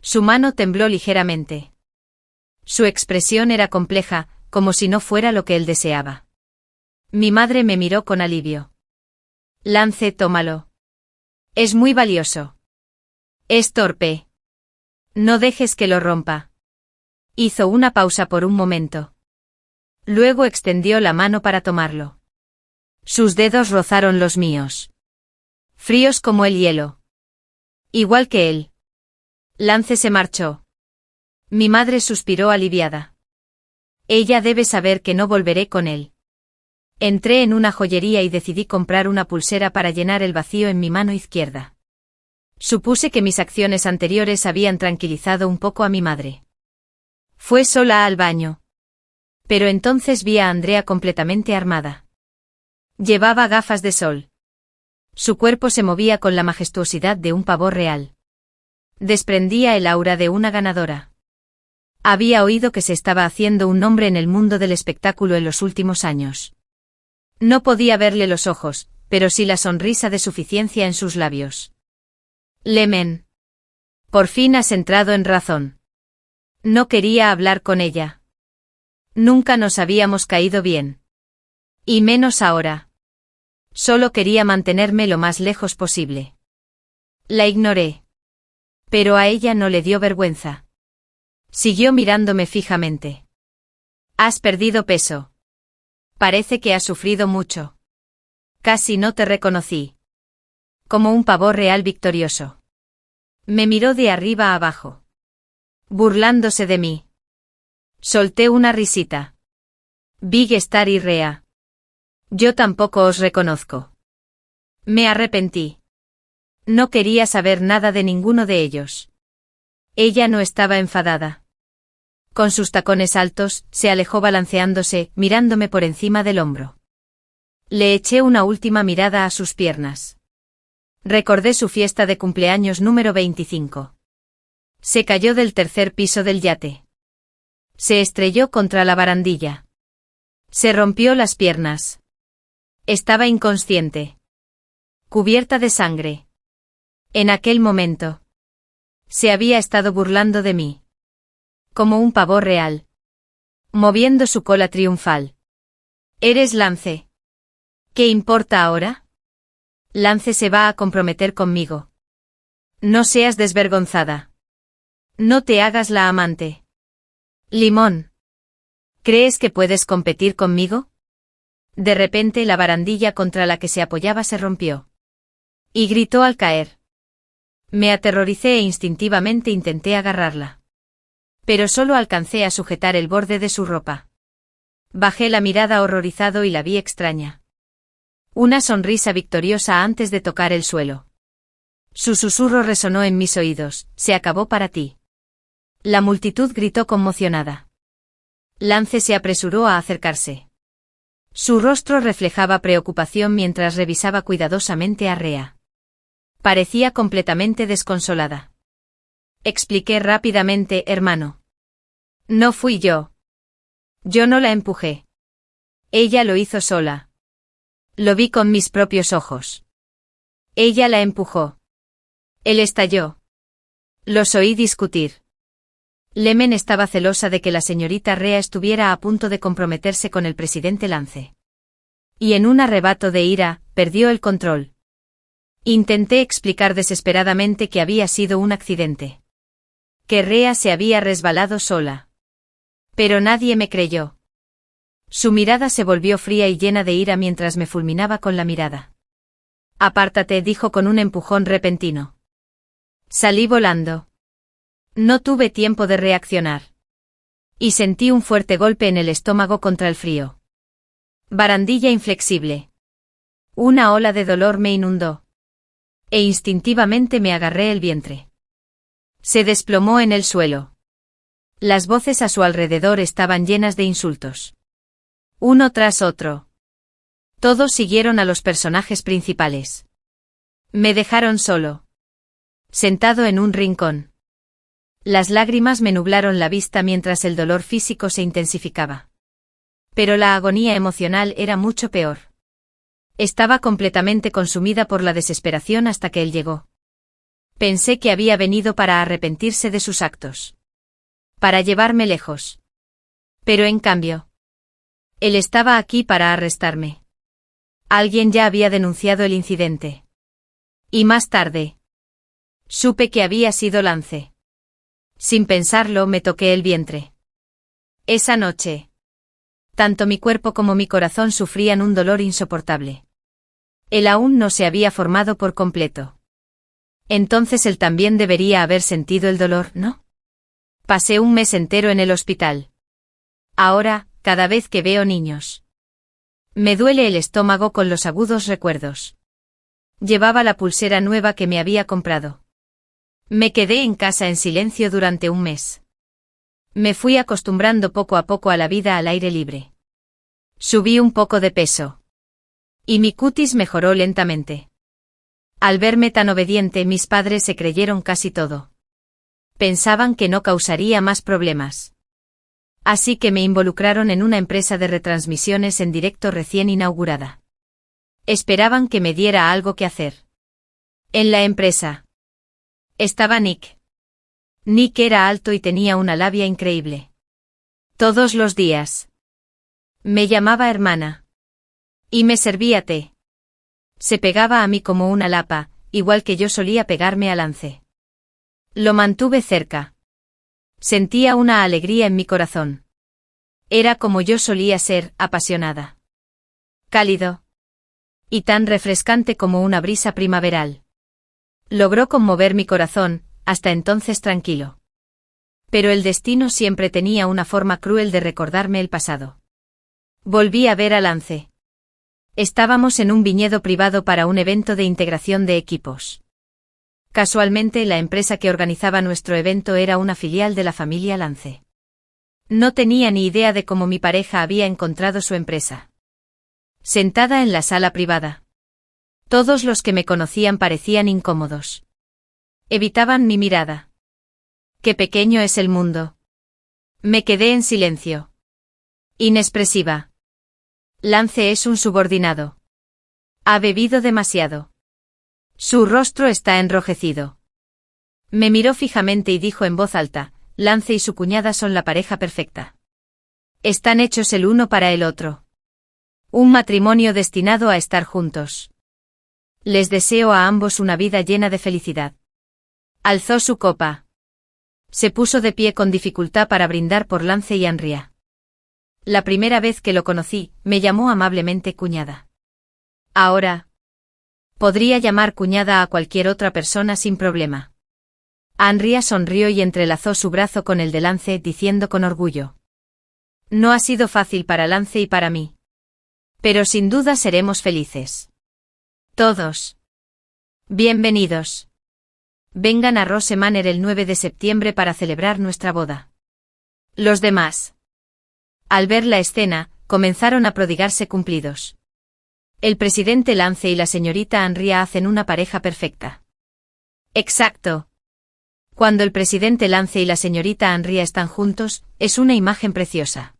Su mano tembló ligeramente. Su expresión era compleja, como si no fuera lo que él deseaba. Mi madre me miró con alivio. Lance, tómalo. Es muy valioso. Es torpe. No dejes que lo rompa. Hizo una pausa por un momento. Luego extendió la mano para tomarlo. Sus dedos rozaron los míos. Fríos como el hielo. Igual que él. Lance se marchó. Mi madre suspiró aliviada. Ella debe saber que no volveré con él. Entré en una joyería y decidí comprar una pulsera para llenar el vacío en mi mano izquierda. Supuse que mis acciones anteriores habían tranquilizado un poco a mi madre. Fue sola al baño. Pero entonces vi a Andrea completamente armada. Llevaba gafas de sol. Su cuerpo se movía con la majestuosidad de un pavor real. Desprendía el aura de una ganadora. Había oído que se estaba haciendo un nombre en el mundo del espectáculo en los últimos años. No podía verle los ojos, pero sí la sonrisa de suficiencia en sus labios. Lemen. Por fin has entrado en razón. No quería hablar con ella. Nunca nos habíamos caído bien. Y menos ahora. Solo quería mantenerme lo más lejos posible. La ignoré. Pero a ella no le dio vergüenza. Siguió mirándome fijamente. Has perdido peso. Parece que has sufrido mucho. Casi no te reconocí. Como un pavor real victorioso. Me miró de arriba a abajo. Burlándose de mí. Solté una risita. Big Star y Rea. Yo tampoco os reconozco. Me arrepentí. No quería saber nada de ninguno de ellos. Ella no estaba enfadada. Con sus tacones altos, se alejó balanceándose, mirándome por encima del hombro. Le eché una última mirada a sus piernas. Recordé su fiesta de cumpleaños número 25. Se cayó del tercer piso del yate. Se estrelló contra la barandilla. Se rompió las piernas. Estaba inconsciente. Cubierta de sangre. En aquel momento. Se había estado burlando de mí. Como un pavor real. Moviendo su cola triunfal. Eres Lance. ¿Qué importa ahora? Lance se va a comprometer conmigo. No seas desvergonzada. No te hagas la amante. Limón. ¿Crees que puedes competir conmigo? De repente la barandilla contra la que se apoyaba se rompió. Y gritó al caer. Me aterroricé e instintivamente intenté agarrarla. Pero solo alcancé a sujetar el borde de su ropa. Bajé la mirada horrorizado y la vi extraña. Una sonrisa victoriosa antes de tocar el suelo. Su susurro resonó en mis oídos, se acabó para ti. La multitud gritó conmocionada. Lance se apresuró a acercarse. Su rostro reflejaba preocupación mientras revisaba cuidadosamente a Rea. Parecía completamente desconsolada. Expliqué rápidamente, hermano. No fui yo. Yo no la empujé. Ella lo hizo sola. Lo vi con mis propios ojos. Ella la empujó. Él estalló. Los oí discutir. Lemen estaba celosa de que la señorita Rea estuviera a punto de comprometerse con el presidente Lance. Y en un arrebato de ira, perdió el control. Intenté explicar desesperadamente que había sido un accidente. Que Rea se había resbalado sola. Pero nadie me creyó. Su mirada se volvió fría y llena de ira mientras me fulminaba con la mirada. Apártate, dijo con un empujón repentino. Salí volando. No tuve tiempo de reaccionar. Y sentí un fuerte golpe en el estómago contra el frío. Barandilla inflexible. Una ola de dolor me inundó. E instintivamente me agarré el vientre. Se desplomó en el suelo. Las voces a su alrededor estaban llenas de insultos. Uno tras otro. Todos siguieron a los personajes principales. Me dejaron solo. Sentado en un rincón. Las lágrimas me nublaron la vista mientras el dolor físico se intensificaba. Pero la agonía emocional era mucho peor. Estaba completamente consumida por la desesperación hasta que él llegó. Pensé que había venido para arrepentirse de sus actos. Para llevarme lejos. Pero en cambio, él estaba aquí para arrestarme. Alguien ya había denunciado el incidente. Y más tarde, supe que había sido Lance. Sin pensarlo, me toqué el vientre. Esa noche, tanto mi cuerpo como mi corazón sufrían un dolor insoportable. Él aún no se había formado por completo. Entonces él también debería haber sentido el dolor, ¿no? Pasé un mes entero en el hospital. Ahora, cada vez que veo niños, me duele el estómago con los agudos recuerdos. Llevaba la pulsera nueva que me había comprado. Me quedé en casa en silencio durante un mes. Me fui acostumbrando poco a poco a la vida al aire libre. Subí un poco de peso. Y mi cutis mejoró lentamente. Al verme tan obediente, mis padres se creyeron casi todo. Pensaban que no causaría más problemas. Así que me involucraron en una empresa de retransmisiones en directo recién inaugurada. Esperaban que me diera algo que hacer. En la empresa estaba Nick. Nick era alto y tenía una labia increíble. Todos los días me llamaba hermana. Y me servía té. Se pegaba a mí como una lapa, igual que yo solía pegarme a Lance. Lo mantuve cerca. Sentía una alegría en mi corazón. Era como yo solía ser, apasionada. Cálido. Y tan refrescante como una brisa primaveral. Logró conmover mi corazón, hasta entonces tranquilo. Pero el destino siempre tenía una forma cruel de recordarme el pasado. Volví a ver a Lance. Estábamos en un viñedo privado para un evento de integración de equipos. Casualmente, la empresa que organizaba nuestro evento era una filial de la familia Lance. No tenía ni idea de cómo mi pareja había encontrado su empresa. Sentada en la sala privada. Todos los que me conocían parecían incómodos. Evitaban mi mirada. Qué pequeño es el mundo. Me quedé en silencio. Inexpresiva. Lance es un subordinado. Ha bebido demasiado. Su rostro está enrojecido. Me miró fijamente y dijo en voz alta: Lance y su cuñada son la pareja perfecta. Están hechos el uno para el otro. Un matrimonio destinado a estar juntos. Les deseo a ambos una vida llena de felicidad. Alzó su copa. Se puso de pie con dificultad para brindar por Lance y Andrea. La primera vez que lo conocí, me llamó amablemente cuñada. Ahora, podría llamar cuñada a cualquier otra persona sin problema. Andrea sonrió y entrelazó su brazo con el de Lance, diciendo con orgullo: No ha sido fácil para Lance y para mí. Pero sin duda seremos felices. Todos. Bienvenidos. Vengan a Rose Manor el 9 de septiembre para celebrar nuestra boda. Los demás, al ver la escena, comenzaron a prodigarse cumplidos. El presidente Lance y la señorita Andrea hacen una pareja perfecta. Exacto. Cuando el presidente Lance y la señorita Andrea están juntos, es una imagen preciosa.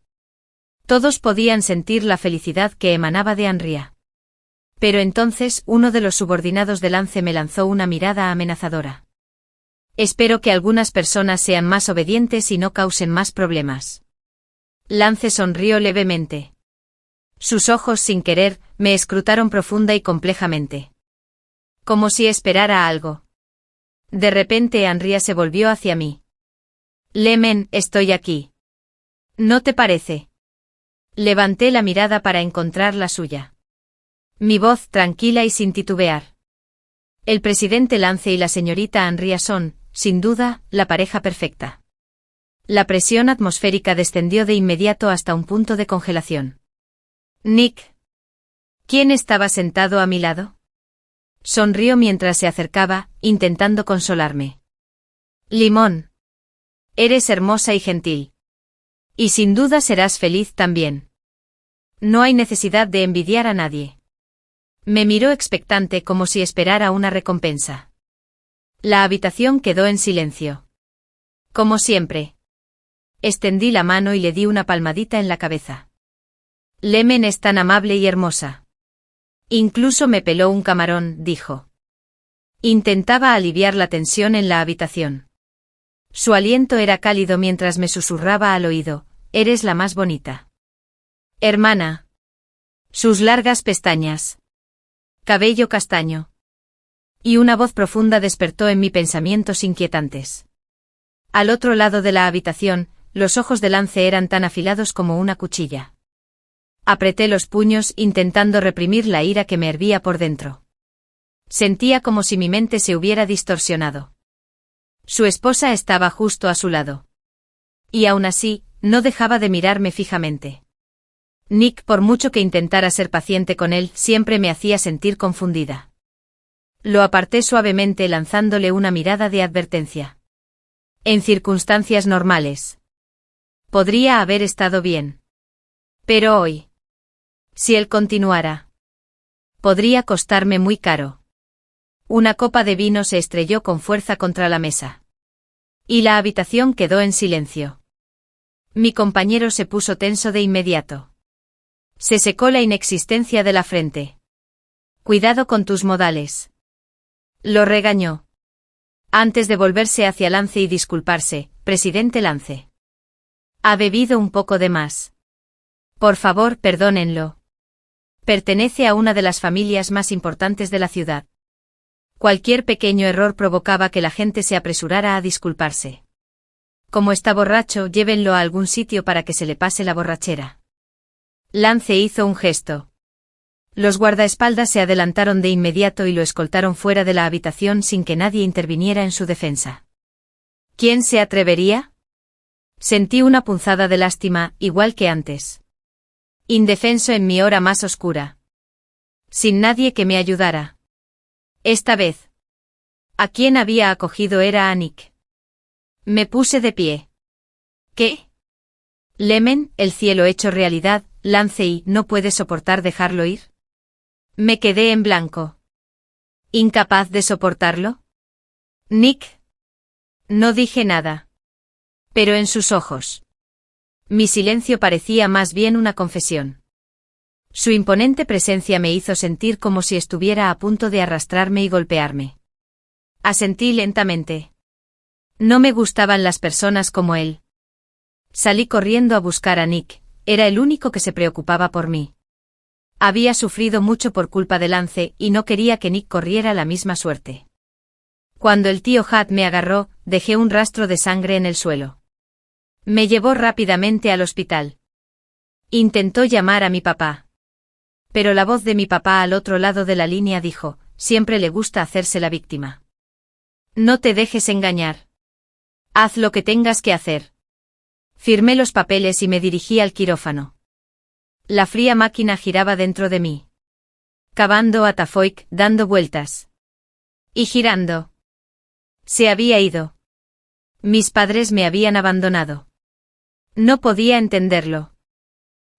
Todos podían sentir la felicidad que emanaba de Andrea. Pero entonces uno de los subordinados de Lance me lanzó una mirada amenazadora. Espero que algunas personas sean más obedientes y no causen más problemas. Lance sonrió levemente. Sus ojos, sin querer, me escrutaron profunda y complejamente. Como si esperara algo. De repente Andrea se volvió hacia mí. Lemen, estoy aquí. ¿No te parece? Levanté la mirada para encontrar la suya. Mi voz tranquila y sin titubear. El presidente Lance y la señorita Andrea son, sin duda, la pareja perfecta. La presión atmosférica descendió de inmediato hasta un punto de congelación. Nick. ¿Quién estaba sentado a mi lado? Sonrió mientras se acercaba, intentando consolarme. Limón. Eres hermosa y gentil. Y sin duda serás feliz también. No hay necesidad de envidiar a nadie. Me miró expectante como si esperara una recompensa. La habitación quedó en silencio. Como siempre. Extendí la mano y le di una palmadita en la cabeza. Lemen es tan amable y hermosa. Incluso me peló un camarón, dijo. Intentaba aliviar la tensión en la habitación. Su aliento era cálido mientras me susurraba al oído, eres la más bonita. Hermana. Sus largas pestañas. Cabello castaño. Y una voz profunda despertó en mí pensamientos inquietantes. Al otro lado de la habitación, los ojos de Lance eran tan afilados como una cuchilla. Apreté los puños intentando reprimir la ira que me hervía por dentro. Sentía como si mi mente se hubiera distorsionado. Su esposa estaba justo a su lado. Y aún así, no dejaba de mirarme fijamente. Nick, por mucho que intentara ser paciente con él, siempre me hacía sentir confundida. Lo aparté suavemente lanzándole una mirada de advertencia. En circunstancias normales. Podría haber estado bien. Pero hoy. Si él continuara. Podría costarme muy caro. Una copa de vino se estrelló con fuerza contra la mesa. Y la habitación quedó en silencio. Mi compañero se puso tenso de inmediato. Se secó la inexistencia de la frente. Cuidado con tus modales. Lo regañó. Antes de volverse hacia Lance y disculparse, presidente Lance. Ha bebido un poco de más. Por favor, perdónenlo. Pertenece a una de las familias más importantes de la ciudad. Cualquier pequeño error provocaba que la gente se apresurara a disculparse. Como está borracho, llévenlo a algún sitio para que se le pase la borrachera. Lance hizo un gesto. Los guardaespaldas se adelantaron de inmediato y lo escoltaron fuera de la habitación sin que nadie interviniera en su defensa. ¿Quién se atrevería? Sentí una punzada de lástima, igual que antes. Indefenso en mi hora más oscura. Sin nadie que me ayudara. Esta vez. A quien había acogido era a Nick. Me puse de pie. ¿Qué? Lemen, el cielo hecho realidad, Lance y ¿no puede soportar dejarlo ir? Me quedé en blanco. ¿Incapaz de soportarlo? Nick. No dije nada. Pero en sus ojos. Mi silencio parecía más bien una confesión. Su imponente presencia me hizo sentir como si estuviera a punto de arrastrarme y golpearme. Asentí lentamente. No me gustaban las personas como él. Salí corriendo a buscar a Nick, era el único que se preocupaba por mí. Había sufrido mucho por culpa de Lance y no quería que Nick corriera la misma suerte. Cuando el tío Hat me agarró, dejé un rastro de sangre en el suelo. Me llevó rápidamente al hospital. Intentó llamar a mi papá. Pero la voz de mi papá al otro lado de la línea dijo, siempre le gusta hacerse la víctima. No te dejes engañar. Haz lo que tengas que hacer. Firmé los papeles y me dirigí al quirófano. La fría máquina giraba dentro de mí. Cavando a Tafoik, dando vueltas. Y girando. Se había ido. Mis padres me habían abandonado. No podía entenderlo.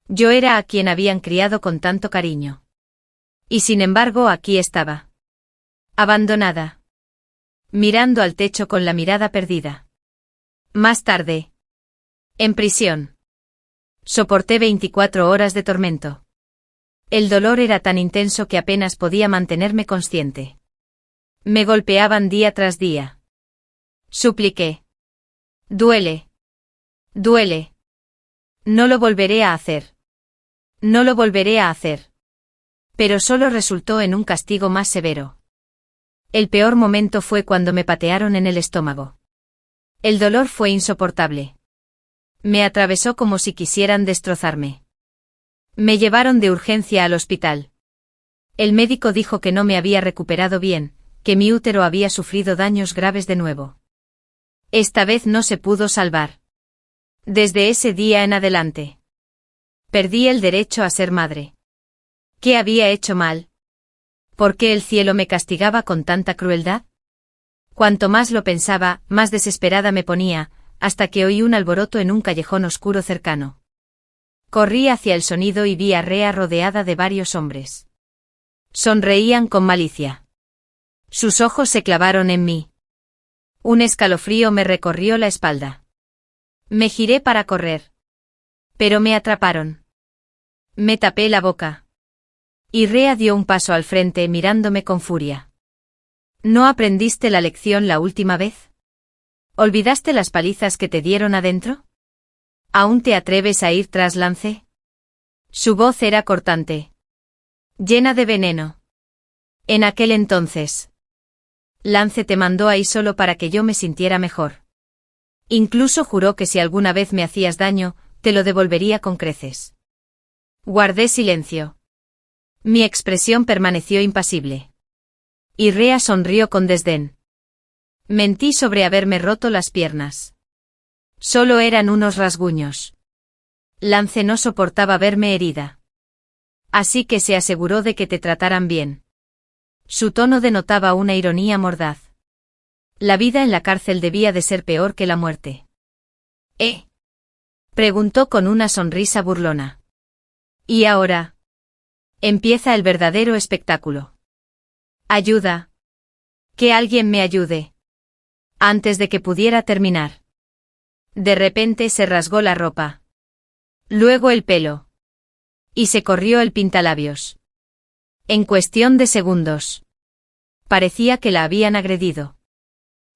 Yo era a quien habían criado con tanto cariño. Y sin embargo aquí estaba. Abandonada. Mirando al techo con la mirada perdida. Más tarde. En prisión. Soporté 24 horas de tormento. El dolor era tan intenso que apenas podía mantenerme consciente. Me golpeaban día tras día. Supliqué. Duele. Duele. No lo volveré a hacer. No lo volveré a hacer. Pero solo resultó en un castigo más severo. El peor momento fue cuando me patearon en el estómago. El dolor fue insoportable. Me atravesó como si quisieran destrozarme. Me llevaron de urgencia al hospital. El médico dijo que no me había recuperado bien, que mi útero había sufrido daños graves de nuevo. Esta vez no se pudo salvar. Desde ese día en adelante. Perdí el derecho a ser madre. ¿Qué había hecho mal? ¿Por qué el cielo me castigaba con tanta crueldad? Cuanto más lo pensaba, más desesperada me ponía, hasta que oí un alboroto en un callejón oscuro cercano. Corrí hacia el sonido y vi a Rhea rodeada de varios hombres. Sonreían con malicia. Sus ojos se clavaron en mí. Un escalofrío me recorrió la espalda. Me giré para correr. Pero me atraparon. Me tapé la boca. Y Rea dio un paso al frente mirándome con furia. ¿No aprendiste la lección la última vez? ¿Olvidaste las palizas que te dieron adentro? ¿Aún te atreves a ir tras Lance? Su voz era cortante. Llena de veneno. En aquel entonces. Lance te mandó ahí solo para que yo me sintiera mejor. Incluso juró que si alguna vez me hacías daño, te lo devolvería con creces. Guardé silencio. Mi expresión permaneció impasible. Y Rea sonrió con desdén. Mentí sobre haberme roto las piernas. Solo eran unos rasguños. Lance no soportaba verme herida. Así que se aseguró de que te trataran bien. Su tono denotaba una ironía mordaz. La vida en la cárcel debía de ser peor que la muerte. ¿Eh? Preguntó con una sonrisa burlona. ¿Y ahora? Empieza el verdadero espectáculo. Ayuda. Que alguien me ayude. Antes de que pudiera terminar. De repente se rasgó la ropa. Luego el pelo. Y se corrió el pintalabios. En cuestión de segundos. Parecía que la habían agredido.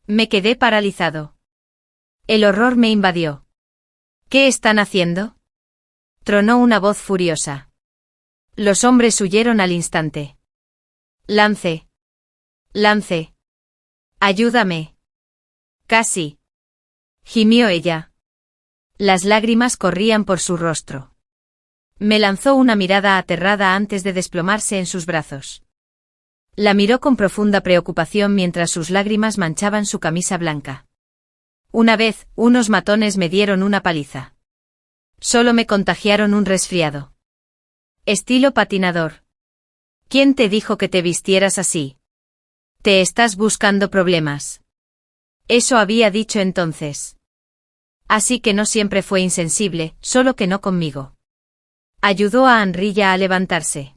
Me quedé paralizado. El horror me invadió. ¿Qué están haciendo? Tronó una voz furiosa. Los hombres huyeron al instante. Lance. Lance. Ayúdame. Casi. Gimió ella. Las lágrimas corrían por su rostro. Me lanzó una mirada aterrada antes de desplomarse en sus brazos. La miró con profunda preocupación mientras sus lágrimas manchaban su camisa blanca. Una vez, unos matones me dieron una paliza. Solo me contagiaron un resfriado. Estilo patinador. ¿Quién te dijo que te vistieras así? Te estás buscando problemas. Eso había dicho entonces. Así que no siempre fue insensible, solo que no conmigo. Ayudó a Anrilla a levantarse.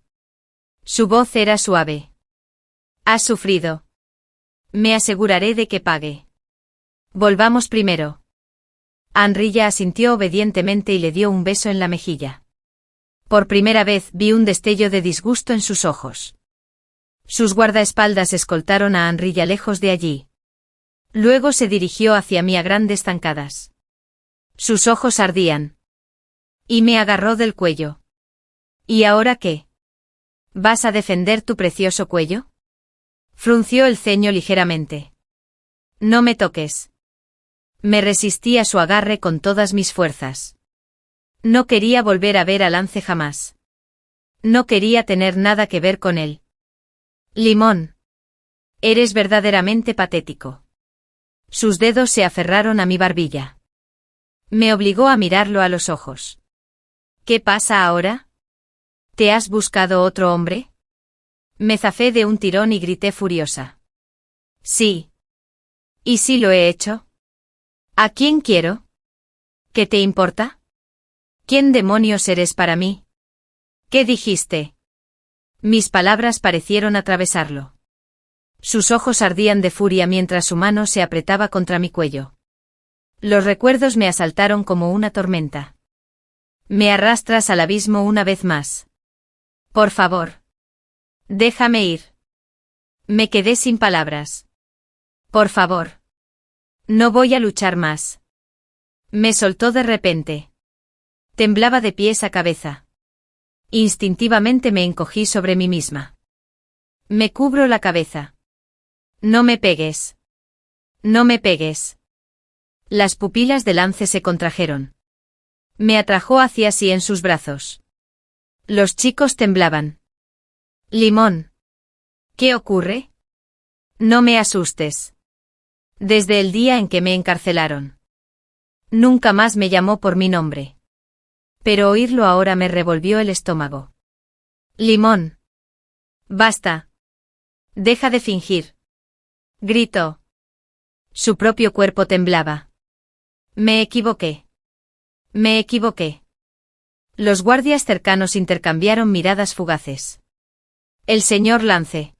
Su voz era suave. Has sufrido. Me aseguraré de que pague. Volvamos primero. Anrilla asintió obedientemente y le dio un beso en la mejilla. Por primera vez vi un destello de disgusto en sus ojos. Sus guardaespaldas escoltaron a Anrilla lejos de allí. Luego se dirigió hacia mí a grandes zancadas. Sus ojos ardían. Y me agarró del cuello. ¿Y ahora qué? ¿Vas a defender tu precioso cuello? Frunció el ceño ligeramente. No me toques. Me resistí a su agarre con todas mis fuerzas. No quería volver a ver a Lance jamás. No quería tener nada que ver con él. Limón. Eres verdaderamente patético. Sus dedos se aferraron a mi barbilla. Me obligó a mirarlo a los ojos. ¿Qué pasa ahora? ¿Te has buscado otro hombre? Me zafé de un tirón y grité furiosa. Sí. ¿Y si lo he hecho? ¿A quién quiero? ¿Qué te importa? ¿Quién demonios eres para mí? ¿Qué dijiste? Mis palabras parecieron atravesarlo. Sus ojos ardían de furia mientras su mano se apretaba contra mi cuello. Los recuerdos me asaltaron como una tormenta. Me arrastras al abismo una vez más. Por favor. Déjame ir. Me quedé sin palabras. Por favor. No voy a luchar más. Me soltó de repente. Temblaba de pies a cabeza. Instintivamente me encogí sobre mí misma. Me cubro la cabeza. No me pegues. No me pegues. Las pupilas de Lance se contrajeron. Me atrajo hacia sí en sus brazos. Los chicos temblaban. Limón. ¿Qué ocurre? No me asustes. Desde el día en que me encarcelaron. Nunca más me llamó por mi nombre. Pero oírlo ahora me revolvió el estómago. Limón. Basta. Deja de fingir. Gritó. Su propio cuerpo temblaba. Me equivoqué. Me equivoqué. Los guardias cercanos intercambiaron miradas fugaces. El señor Lance.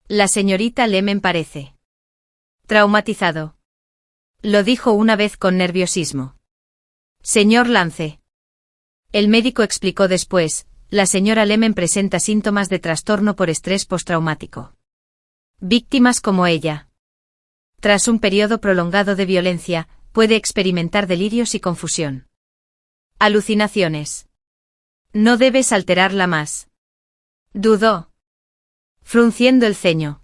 La señorita Lemen parece. Traumatizado. Lo dijo una vez con nerviosismo. Señor Lance. El médico explicó después, la señora Lemon presenta síntomas de trastorno por estrés postraumático. Víctimas como ella. Tras un periodo prolongado de violencia, puede experimentar delirios y confusión. Alucinaciones. No debes alterarla más. Dudó. Frunciendo el ceño.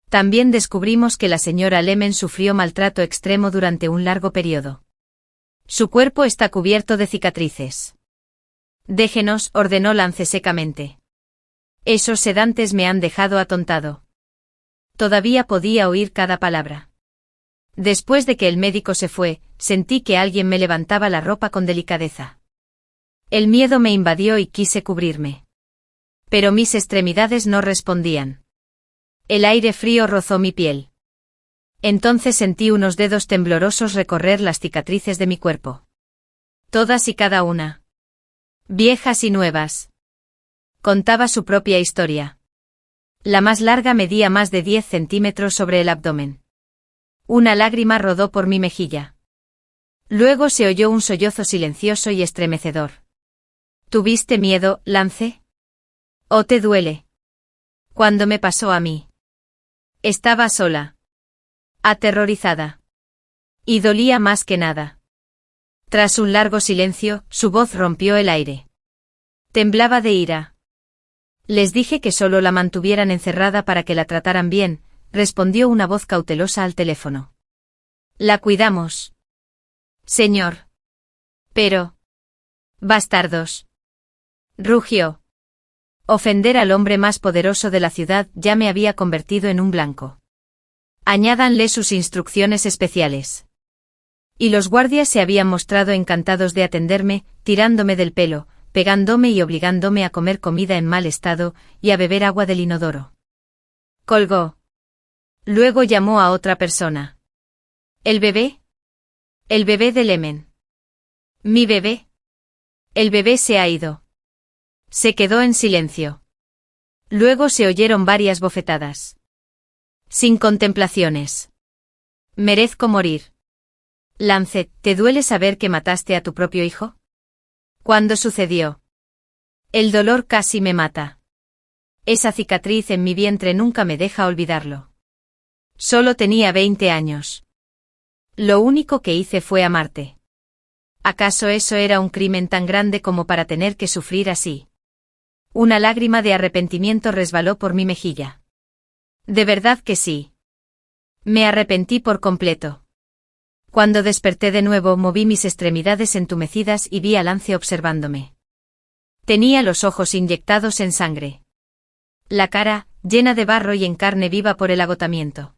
También descubrimos que la señora Lemon sufrió maltrato extremo durante un largo periodo. Su cuerpo está cubierto de cicatrices. Déjenos, ordenó Lance secamente. Esos sedantes me han dejado atontado. Todavía podía oír cada palabra. Después de que el médico se fue, sentí que alguien me levantaba la ropa con delicadeza. El miedo me invadió y quise cubrirme. Pero mis extremidades no respondían. El aire frío rozó mi piel. Entonces sentí unos dedos temblorosos recorrer las cicatrices de mi cuerpo. Todas y cada una. Viejas y nuevas. Contaba su propia historia. La más larga medía más de 10 centímetros sobre el abdomen. Una lágrima rodó por mi mejilla. Luego se oyó un sollozo silencioso y estremecedor. ¿Tuviste miedo, Lance? ¿O te duele? Cuando me pasó a mí. Estaba sola. Aterrorizada. Y dolía más que nada. Tras un largo silencio, su voz rompió el aire. Temblaba de ira. Les dije que solo la mantuvieran encerrada para que la trataran bien, respondió una voz cautelosa al teléfono. La cuidamos. Señor. Pero. Bastardos. Rugió. Ofender al hombre más poderoso de la ciudad ya me había convertido en un blanco. Añádanle sus instrucciones especiales. Y los guardias se habían mostrado encantados de atenderme, tirándome del pelo, pegándome y obligándome a comer comida en mal estado, y a beber agua del inodoro. Colgó. Luego llamó a otra persona. ¿El bebé? El bebé de Lemon. ¿Mi bebé? El bebé se ha ido. Se quedó en silencio. Luego se oyeron varias bofetadas. Sin contemplaciones. Merezco morir. Lance, ¿te duele saber que mataste a tu propio hijo? ¿Cuándo sucedió? El dolor casi me mata. Esa cicatriz en mi vientre nunca me deja olvidarlo. Solo tenía 20 años. Lo único que hice fue amarte. ¿Acaso eso era un crimen tan grande como para tener que sufrir así? Una lágrima de arrepentimiento resbaló por mi mejilla. De verdad que sí. Me arrepentí por completo. Cuando desperté de nuevo moví mis extremidades entumecidas y vi a Lance observándome. Tenía los ojos inyectados en sangre. La cara, llena de barro y en carne viva por el agotamiento.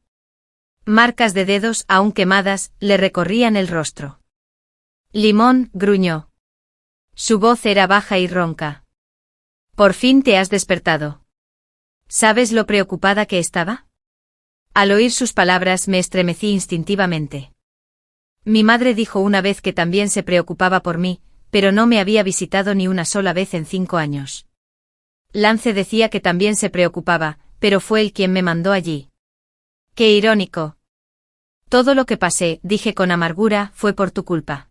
Marcas de dedos, aún quemadas, le recorrían el rostro. Limón, gruñó. Su voz era baja y ronca. Por fin te has despertado. ¿Sabes lo preocupada que estaba? Al oír sus palabras me estremecí instintivamente. Mi madre dijo una vez que también se preocupaba por mí, pero no me había visitado ni una sola vez en 5 años. Lance decía que también se preocupaba, pero fue él quien me mandó allí. Qué irónico. Todo lo que pasé, dije con amargura, fue por tu culpa.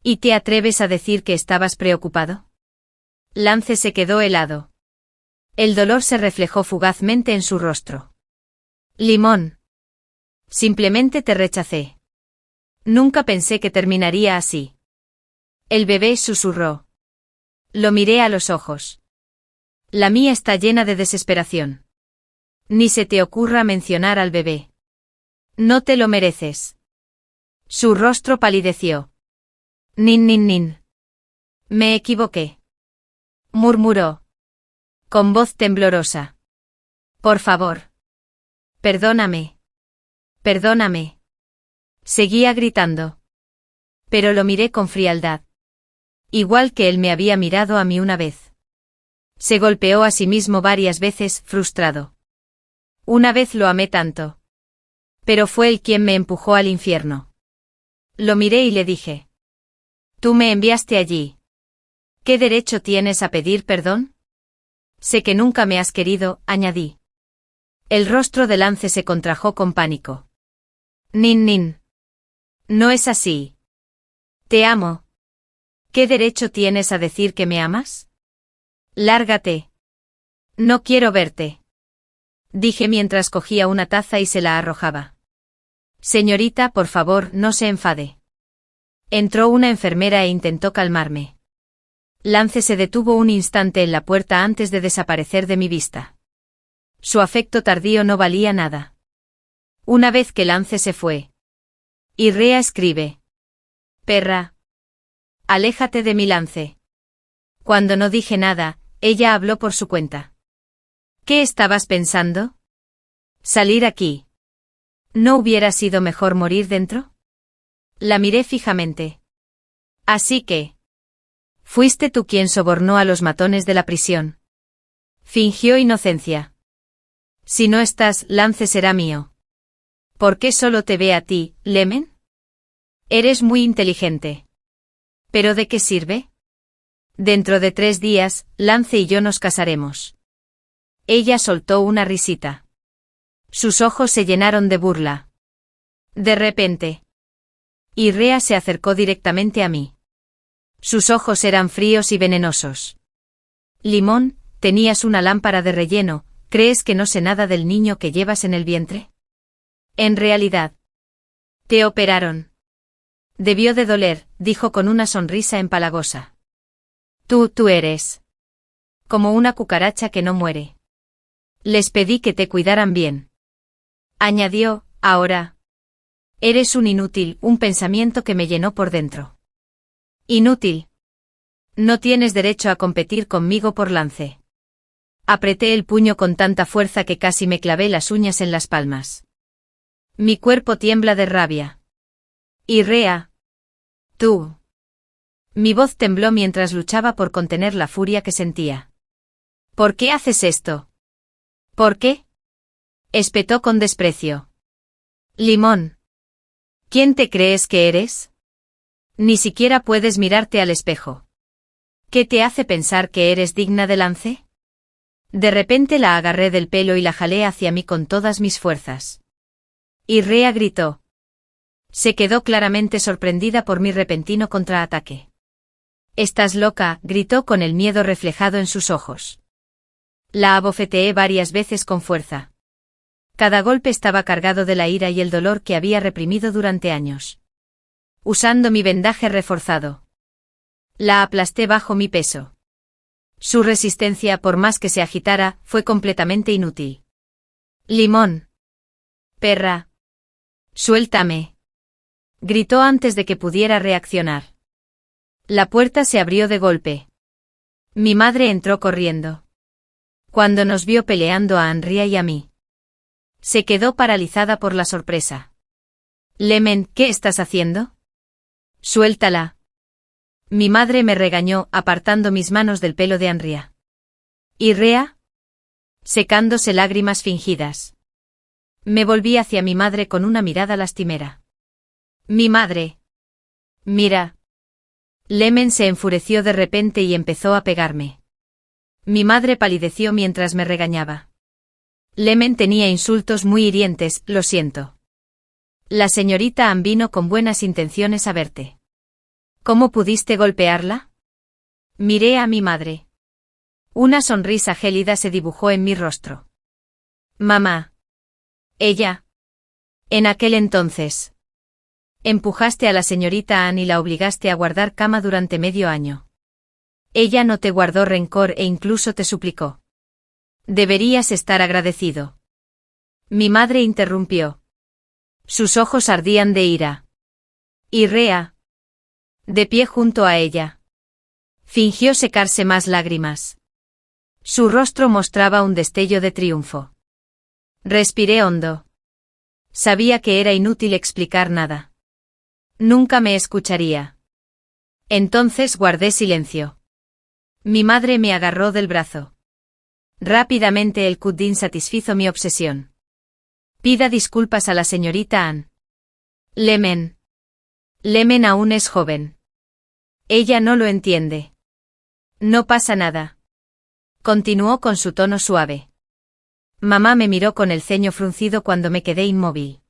¿Y te atreves a decir que estabas preocupado? Lance se quedó helado. El dolor se reflejó fugazmente en su rostro. Limón. Simplemente te rechacé. Nunca pensé que terminaría así. El bebé susurró. Lo miré a los ojos. La mía está llena de desesperación. Ni se te ocurra mencionar al bebé. No te lo mereces. Su rostro palideció. Nin. Me equivoqué. Murmuró. Con voz temblorosa. Por favor. Perdóname. Perdóname. Seguía gritando. Pero lo miré con frialdad. Igual que él me había mirado a mí una vez. Se golpeó a sí mismo varias veces, frustrado. Una vez lo amé tanto. Pero fue él quien me empujó al infierno. Lo miré y le dije. Tú me enviaste allí. ¿Qué derecho tienes a pedir perdón? Sé que nunca me has querido, añadí. El rostro de Lance se contrajo con pánico. Nin nin. No es así. Te amo. ¿Qué derecho tienes a decir que me amas? Lárgate. No quiero verte. Dije mientras cogía una taza y se la arrojaba. Señorita, por favor, no se enfade. Entró una enfermera e intentó calmarme. Lance se detuvo un instante en la puerta antes de desaparecer de mi vista. Su afecto tardío no valía nada. Una vez que Lance se fue. Irrea escribe. Perra. Aléjate de mi, Lance. Cuando no dije nada, ella habló por su cuenta. ¿Qué estabas pensando? Salir aquí. ¿No hubiera sido mejor morir dentro? La miré fijamente. Así que... ¿Fuiste tú quien sobornó a los matones de la prisión? Fingió inocencia. Si no estás, Lance será mío. ¿Por qué solo te ve a ti, Lemen? Eres muy inteligente. ¿Pero de qué sirve? Dentro de 3 días, Lance y yo nos casaremos. Ella soltó una risita. Sus ojos se llenaron de burla. De repente. Irrea se acercó directamente a mí. Sus ojos eran fríos y venenosos. Limón, tenías una lámpara de relleno, ¿crees que no sé nada del niño que llevas en el vientre? En realidad. Te operaron. Debió de doler, dijo con una sonrisa empalagosa. Tú eres. Como una cucaracha que no muere. Les pedí que te cuidaran bien. Añadió, ahora. Eres un inútil, un pensamiento que me llenó por dentro. Inútil. No tienes derecho a competir conmigo por Lance. Apreté el puño con tanta fuerza que casi me clavé las uñas en las palmas. Mi cuerpo tiembla de rabia. Irrea. Tú. Mi voz tembló mientras luchaba por contener la furia que sentía. ¿Por qué haces esto? ¿Por qué? Espetó con desprecio. Limón. ¿Quién te crees que eres? Ni siquiera puedes mirarte al espejo. ¿Qué te hace pensar que eres digna de Lance? De repente la agarré del pelo y la jalé hacia mí con todas mis fuerzas. Irrea gritó. Se quedó claramente sorprendida por mi repentino contraataque. «Estás loca», gritó con el miedo reflejado en sus ojos. La abofeteé varias veces con fuerza. Cada golpe estaba cargado de la ira y el dolor que había reprimido durante años. Usando mi vendaje reforzado. La aplasté bajo mi peso. Su resistencia, por más que se agitara, fue completamente inútil. Limón. Perra. Suéltame. Gritó antes de que pudiera reaccionar. La puerta se abrió de golpe. Mi madre entró corriendo. Cuando nos vio peleando a Henria y a mí. Se quedó paralizada por la sorpresa. Lemen, ¿qué estás haciendo? Suéltala. Mi madre me regañó, apartando mis manos del pelo de Henria. ¿Irrea? Secándose lágrimas fingidas. Me volví hacia mi madre con una mirada lastimera. Mi madre. Mira. Lemen se enfureció de repente y empezó a pegarme. Mi madre palideció mientras me regañaba. Lemen tenía insultos muy hirientes, lo siento. La señorita Ann vino con buenas intenciones a verte. ¿Cómo pudiste golpearla? Miré a mi madre. Una sonrisa gélida se dibujó en mi rostro. Mamá. Ella. En aquel entonces. Empujaste a la señorita Ann y la obligaste a guardar cama durante medio año. Ella no te guardó rencor e incluso te suplicó. Deberías estar agradecido. Mi madre interrumpió. Sus ojos ardían de ira. Irrea. De pie junto a ella. Fingió secarse más lágrimas. Su rostro mostraba un destello de triunfo. Respiré hondo. Sabía que era inútil explicar nada. Nunca me escucharía. Entonces guardé silencio. Mi madre me agarró del brazo. Rápidamente el Kuddin satisfizo mi obsesión. Pida disculpas a la señorita Ann. Lemen. Lemen aún es joven. Ella no lo entiende. No pasa nada. Continuó con su tono suave. Mamá me miró con el ceño fruncido cuando me quedé inmóvil.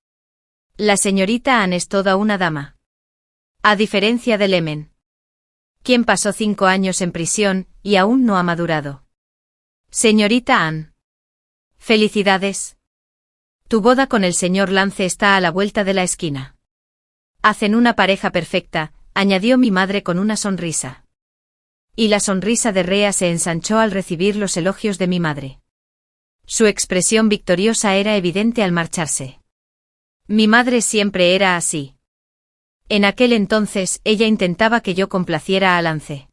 La señorita Anne es toda una dama. A diferencia de Lemen, quien pasó 5 años en prisión y aún no ha madurado. Señorita Anne. Felicidades. Tu boda con el señor Lance está a la vuelta de la esquina. Hacen una pareja perfecta, añadió mi madre con una sonrisa. Y la sonrisa de Rhea se ensanchó al recibir los elogios de mi madre. Su expresión victoriosa era evidente al marcharse. Mi madre siempre era así. En aquel entonces ella intentaba que yo complaciera a Lance.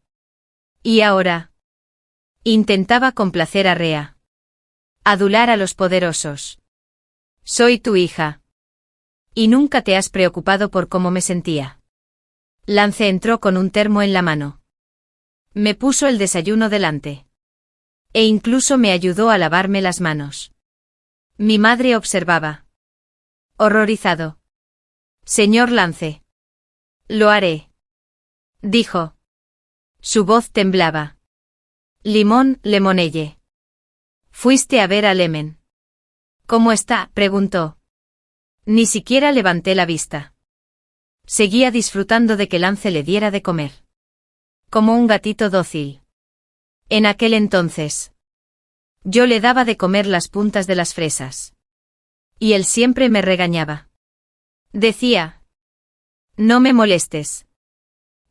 Y ahora intentaba complacer a Rhea. Adular a los poderosos. Soy tu hija. Y nunca te has preocupado por cómo me sentía. Lance entró con un termo en la mano. Me puso el desayuno delante. E incluso me ayudó a lavarme las manos. Mi madre observaba. Horrorizado. Señor Lance. Lo haré. Dijo. Su voz temblaba. Limón, Lemonelle. Fuiste a ver a Lemen. ¿Cómo está?, preguntó. Ni siquiera levanté la vista. Seguía disfrutando de que Lance le diera de comer. Como un gatito dócil. En aquel entonces, yo le daba de comer las puntas de las fresas. Y él siempre me regañaba. Decía: no me molestes.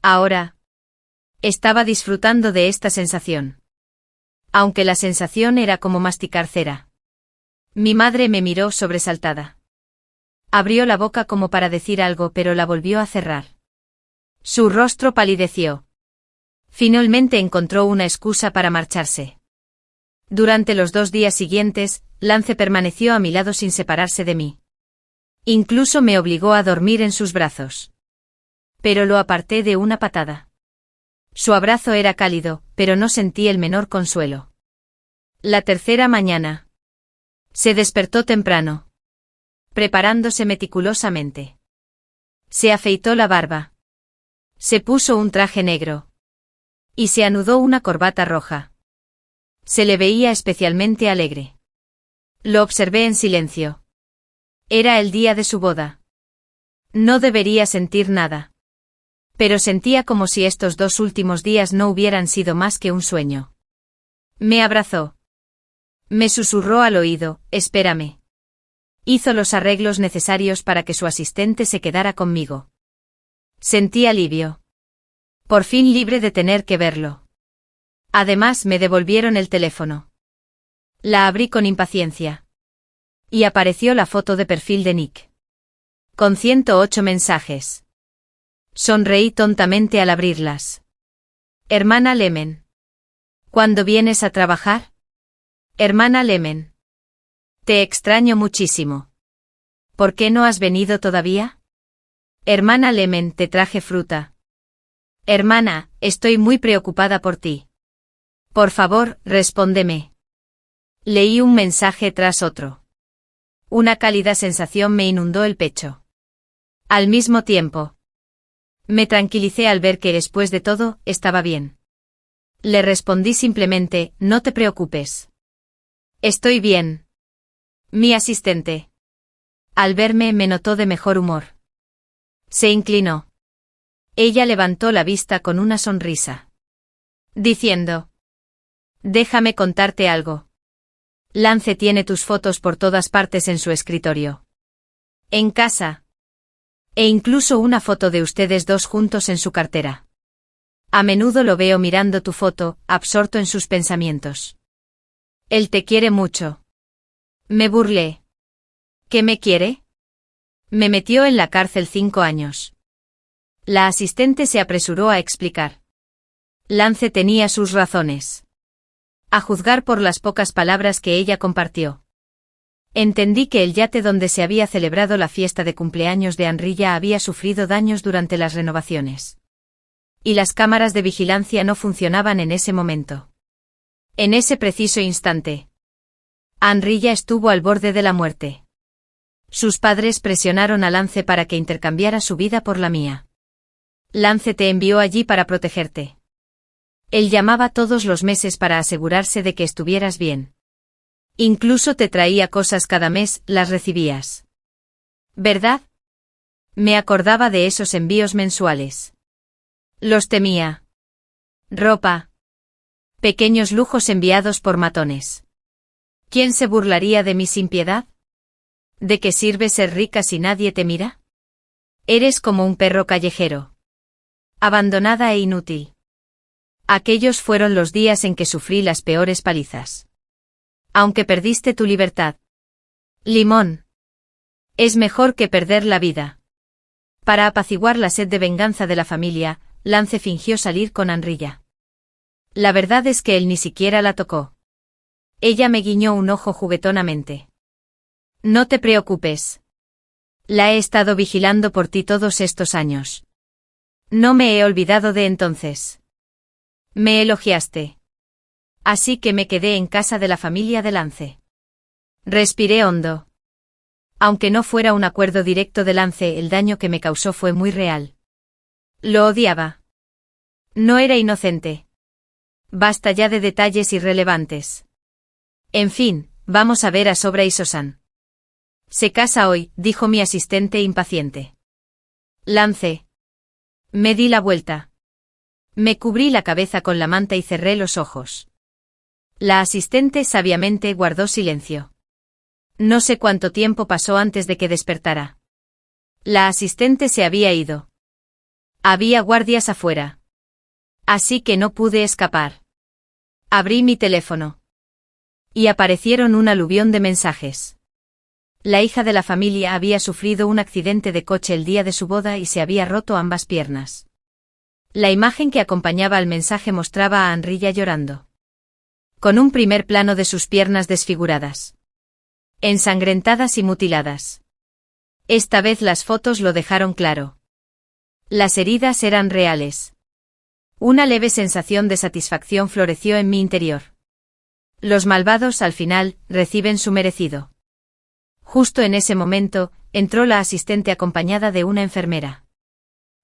Ahora, estaba disfrutando de esta sensación. Aunque la sensación era como masticar cera. Mi madre me miró sobresaltada. Abrió la boca como para decir algo, pero la volvió a cerrar. Su rostro palideció. Finalmente encontró una excusa para marcharse. Durante los 2 días siguientes, Lance permaneció a mi lado sin separarse de mí. Incluso me obligó a dormir en sus brazos. Pero lo aparté de una patada. Su abrazo era cálido, pero no sentí el menor consuelo. La tercera mañana. Se despertó temprano. Preparándose meticulosamente. Se afeitó la barba. Se puso un traje negro. Y se anudó una corbata roja. Se le veía especialmente alegre. Lo observé en silencio. Era el día de su boda. No debería sentir nada. Pero sentía como si estos 2 últimos días no hubieran sido más que un sueño. Me abrazó. Me susurró al oído: espérame. Hizo los arreglos necesarios para que su asistente se quedara conmigo. Sentí alivio. Por fin libre de tener que verlo. Además me devolvieron el teléfono. La abrí con impaciencia. Y apareció la foto de perfil de Nick. Con 108 mensajes. Sonreí tontamente al abrirlas. Hermana Lemen. ¿Cuándo vienes a trabajar? Hermana Lemen. Te extraño muchísimo. ¿Por qué no has venido todavía? Hermana Lemen, te traje fruta. Hermana, estoy muy preocupada por ti. Por favor, respóndeme. Leí un mensaje tras otro. Una cálida sensación me inundó el pecho. Al mismo tiempo, me tranquilicé al ver que después de todo, estaba bien. Le respondí simplemente: no te preocupes. Estoy bien. Mi asistente, al verme, me notó de mejor humor. Se inclinó. Ella levantó la vista con una sonrisa. Diciendo: déjame contarte algo. Lance tiene tus fotos por todas partes en su escritorio. En casa. E incluso una foto de ustedes 2 juntos en su cartera. A menudo lo veo mirando tu foto, absorto en sus pensamientos. Él te quiere mucho. Me burlé. ¿Qué me quiere? Me metió en la cárcel 5 años. La asistente se apresuró a explicar. Lance tenía sus razones. A juzgar por las pocas palabras que ella compartió. Entendí que el yate donde se había celebrado la fiesta de cumpleaños de Anrilla había sufrido daños durante las renovaciones. Y las cámaras de vigilancia no funcionaban en ese momento. En ese preciso instante, Anrilla estuvo al borde de la muerte. Sus padres presionaron a Lance para que intercambiara su vida por la mía. Lance te envió allí para protegerte. Él llamaba todos los meses para asegurarse de que estuvieras bien. Incluso te traía cosas cada mes, las recibías. ¿Verdad? Me acordaba de esos envíos mensuales. Los temía. Ropa. Pequeños lujos enviados por matones. ¿Quién se burlaría de mi sin piedad? ¿De qué sirve ser rica si nadie te mira? Eres como un perro callejero. Abandonada e inútil. Aquellos fueron los días en que sufrí las peores palizas. Aunque perdiste tu libertad. Limón. Es mejor que perder la vida. Para apaciguar la sed de venganza de la familia, Lance fingió salir con Anrilla. La verdad es que él ni siquiera la tocó. Ella me guiñó un ojo juguetonamente. No te preocupes. La he estado vigilando por ti todos estos años. No me he olvidado de entonces. Me elogiaste. Así que me quedé en casa de la familia de Lance. Respiré hondo. Aunque no fuera un acuerdo directo de Lance, el daño que me causó fue muy real. Lo odiaba. No era inocente. Basta ya de detalles irrelevantes. En fin, vamos a ver a Sobra y Sosan. Se casa hoy, dijo mi asistente impaciente. Lance. Me di la vuelta. Me cubrí la cabeza con la manta y cerré los ojos. La asistente sabiamente guardó silencio. No sé cuánto tiempo pasó antes de que despertara. La asistente se había ido. Había guardias afuera. Así que no pude escapar. Abrí mi teléfono. Y aparecieron un aluvión de mensajes. La hija de la familia había sufrido un accidente de coche el día de su boda y se había roto ambas piernas. La imagen que acompañaba al mensaje mostraba a Anrilla llorando. Con un primer plano de sus piernas desfiguradas. Ensangrentadas y mutiladas. Esta vez las fotos lo dejaron claro. Las heridas eran reales. Una leve sensación de satisfacción floreció en mi interior. Los malvados al final reciben su merecido. Justo en ese momento, entró la asistente acompañada de una enfermera.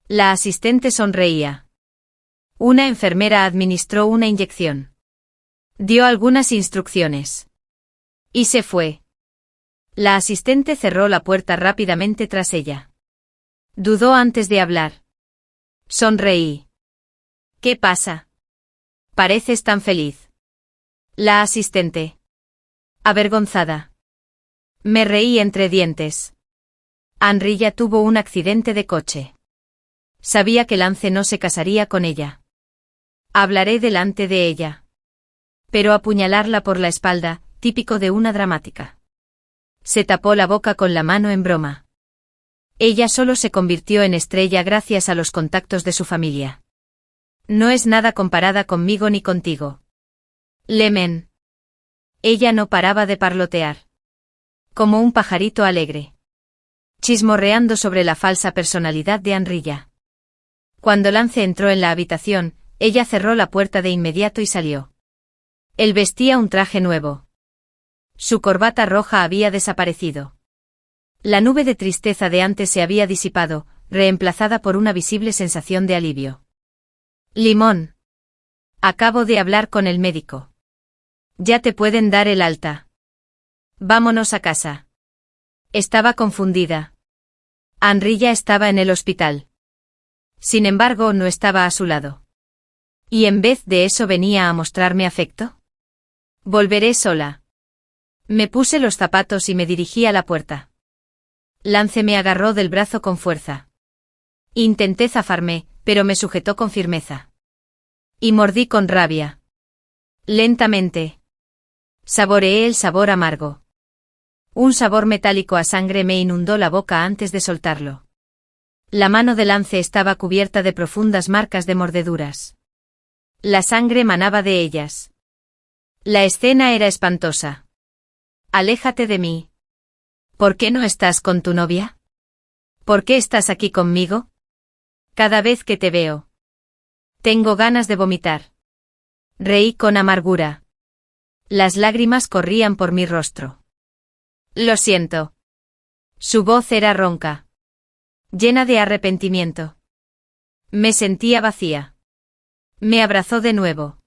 La asistente sonreía. Una enfermera administró una inyección. Dio algunas instrucciones. Y se fue. La asistente cerró la puerta rápidamente tras ella. Dudó antes de hablar. Sonreí. ¿Qué pasa? Pareces tan feliz. La asistente. Avergonzada. Me reí entre dientes. Anrilla tuvo un accidente de coche. Sabía que Lance no se casaría con ella. Hablaré delante de ella. Pero apuñalarla por la espalda, típico de una dramática. Se tapó la boca con la mano en broma. Ella solo se convirtió en estrella gracias a los contactos de su familia. No es nada comparada conmigo ni contigo. Lemen. Ella no paraba de parlotear. Como un pajarito alegre. Chismorreando sobre la falsa personalidad de Anrilla. Cuando Lance entró en la habitación, ella cerró la puerta de inmediato y salió. Él vestía un traje nuevo. Su corbata roja había desaparecido. La nube de tristeza de antes se había disipado, reemplazada por una visible sensación de alivio. Limón. Acabo de hablar con el médico. Ya te pueden dar el alta. Vámonos a casa. Estaba confundida. Anrilla estaba en el hospital. Sin embargo, no estaba a su lado. ¿Y en vez de eso venía a mostrarme afecto? Volveré sola. Me puse los zapatos y me dirigí a la puerta. Lance me agarró del brazo con fuerza. Intenté zafarme, pero me sujetó con firmeza. Y mordí con rabia. Lentamente. Saboreé el sabor amargo. Un sabor metálico a sangre me inundó la boca antes de soltarlo. La mano de Lance estaba cubierta de profundas marcas de mordeduras. La sangre manaba de ellas. La escena era espantosa. Aléjate de mí. ¿Por qué no estás con tu novia? ¿Por qué estás aquí conmigo? Cada vez que te veo. Tengo ganas de vomitar. Reí con amargura. Las lágrimas corrían por mi rostro. Lo siento. Su voz era ronca. Llena de arrepentimiento. Me sentía vacía. Me abrazó de nuevo.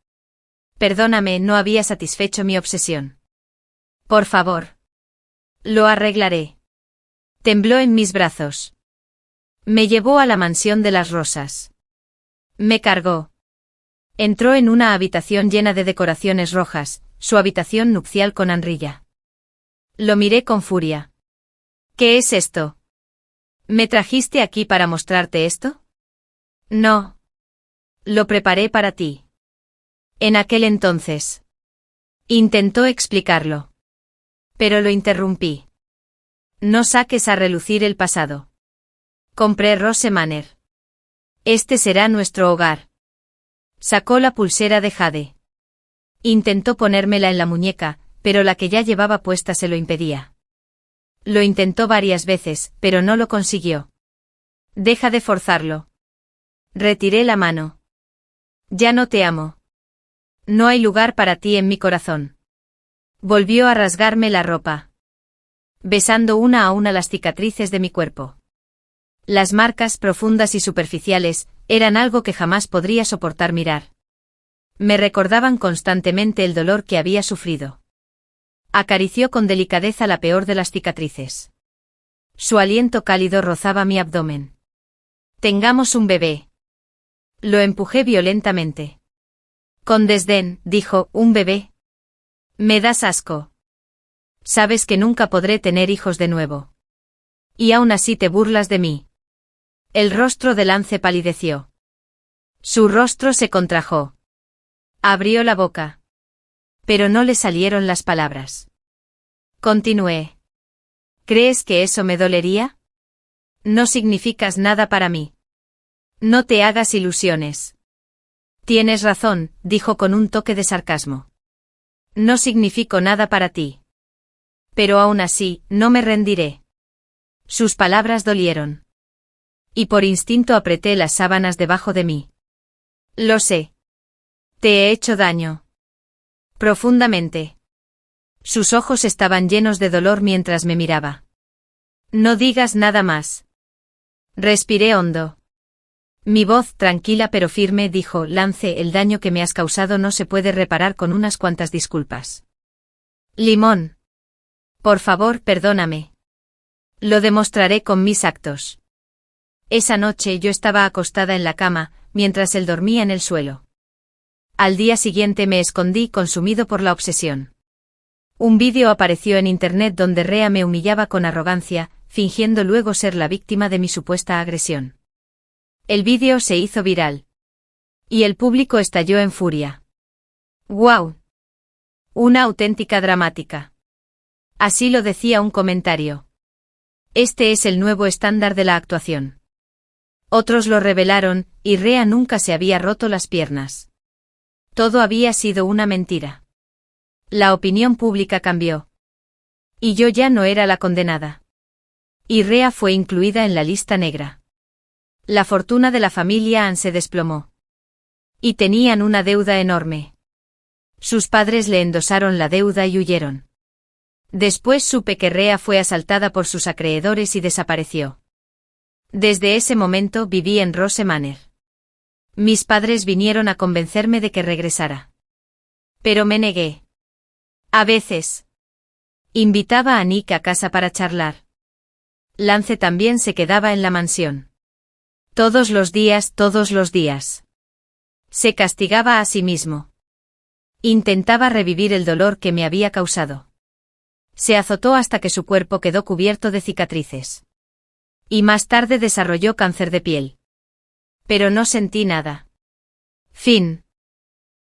Perdóname, no había satisfecho mi obsesión. Por favor. Lo arreglaré. Tembló en mis brazos. Me llevó a la mansión de las rosas. Me cargó. Entró en una habitación llena de decoraciones rojas, su habitación nupcial con Anrilla. Lo miré con furia. ¿Qué es esto? ¿Me trajiste aquí para mostrarte esto? No. Lo preparé para ti. En aquel entonces. Intentó explicarlo. Pero lo interrumpí. No saques a relucir el pasado. Compré Rose Manor. Este será nuestro hogar. Sacó la pulsera de jade. Intentó ponérmela en la muñeca, pero la que ya llevaba puesta se lo impedía. Lo intentó varias veces, pero no lo consiguió. Deja de forzarlo. Retiré la mano. Ya no te amo. No hay lugar para ti en mi corazón. Volvió a rasgarme la ropa, besando una a una las cicatrices de mi cuerpo. Las marcas profundas y superficiales eran algo que jamás podría soportar mirar. Me recordaban constantemente el dolor que había sufrido. Acarició con delicadeza la peor de las cicatrices. Su aliento cálido rozaba mi abdomen. Tengamos un bebé. Lo empujé violentamente. Con desdén, dijo, ¿un bebé? Me das asco. Sabes que nunca podré tener hijos de nuevo. Y aún así te burlas de mí. El rostro de Lance palideció. Su rostro se contrajo. Abrió la boca. Pero no le salieron las palabras. Continué. ¿Crees que eso me dolería? No significas nada para mí. No te hagas ilusiones. Tienes razón, dijo con un toque de sarcasmo. No significo nada para ti. Pero aún así, no me rendiré. Sus palabras dolieron. Y por instinto apreté las sábanas debajo de mí. Lo sé. Te he hecho daño. Profundamente. Sus ojos estaban llenos de dolor mientras me miraba. No digas nada más. Respiré hondo. Mi voz tranquila pero firme dijo, Lance, el daño que me has causado no se puede reparar con unas cuantas disculpas. Limón. Por favor, perdóname. Lo demostraré con mis actos. Esa noche yo estaba acostada en la cama, mientras él dormía en el suelo. Al día siguiente me escondí consumido por la obsesión. Un vídeo apareció en internet donde Rhea me humillaba con arrogancia, fingiendo luego ser la víctima de mi supuesta agresión. El vídeo se hizo viral. Y el público estalló en furia. ¡Guau! Una auténtica dramática. Así lo decía un comentario. Este es el nuevo estándar de la actuación. Otros lo revelaron, y Rhea nunca se había roto las piernas. Todo había sido una mentira. La opinión pública cambió. Y yo ya no era la condenada. Y Rhea fue incluida en la lista negra. La fortuna de la familia Ann se desplomó. Y tenían una deuda enorme. Sus padres le endosaron la deuda y huyeron. Después supe que Rhea fue asaltada por sus acreedores y desapareció. Desde ese momento viví en Rose Manor. Mis padres vinieron a convencerme de que regresara. Pero me negué. A veces. Invitaba a Nick a casa para charlar. Lance también se quedaba en la mansión. Todos los días. Se castigaba a sí mismo. Intentaba revivir el dolor que me había causado. Se azotó hasta que su cuerpo quedó cubierto de cicatrices. Y más tarde desarrolló cáncer de piel. Pero no sentí nada. Fin.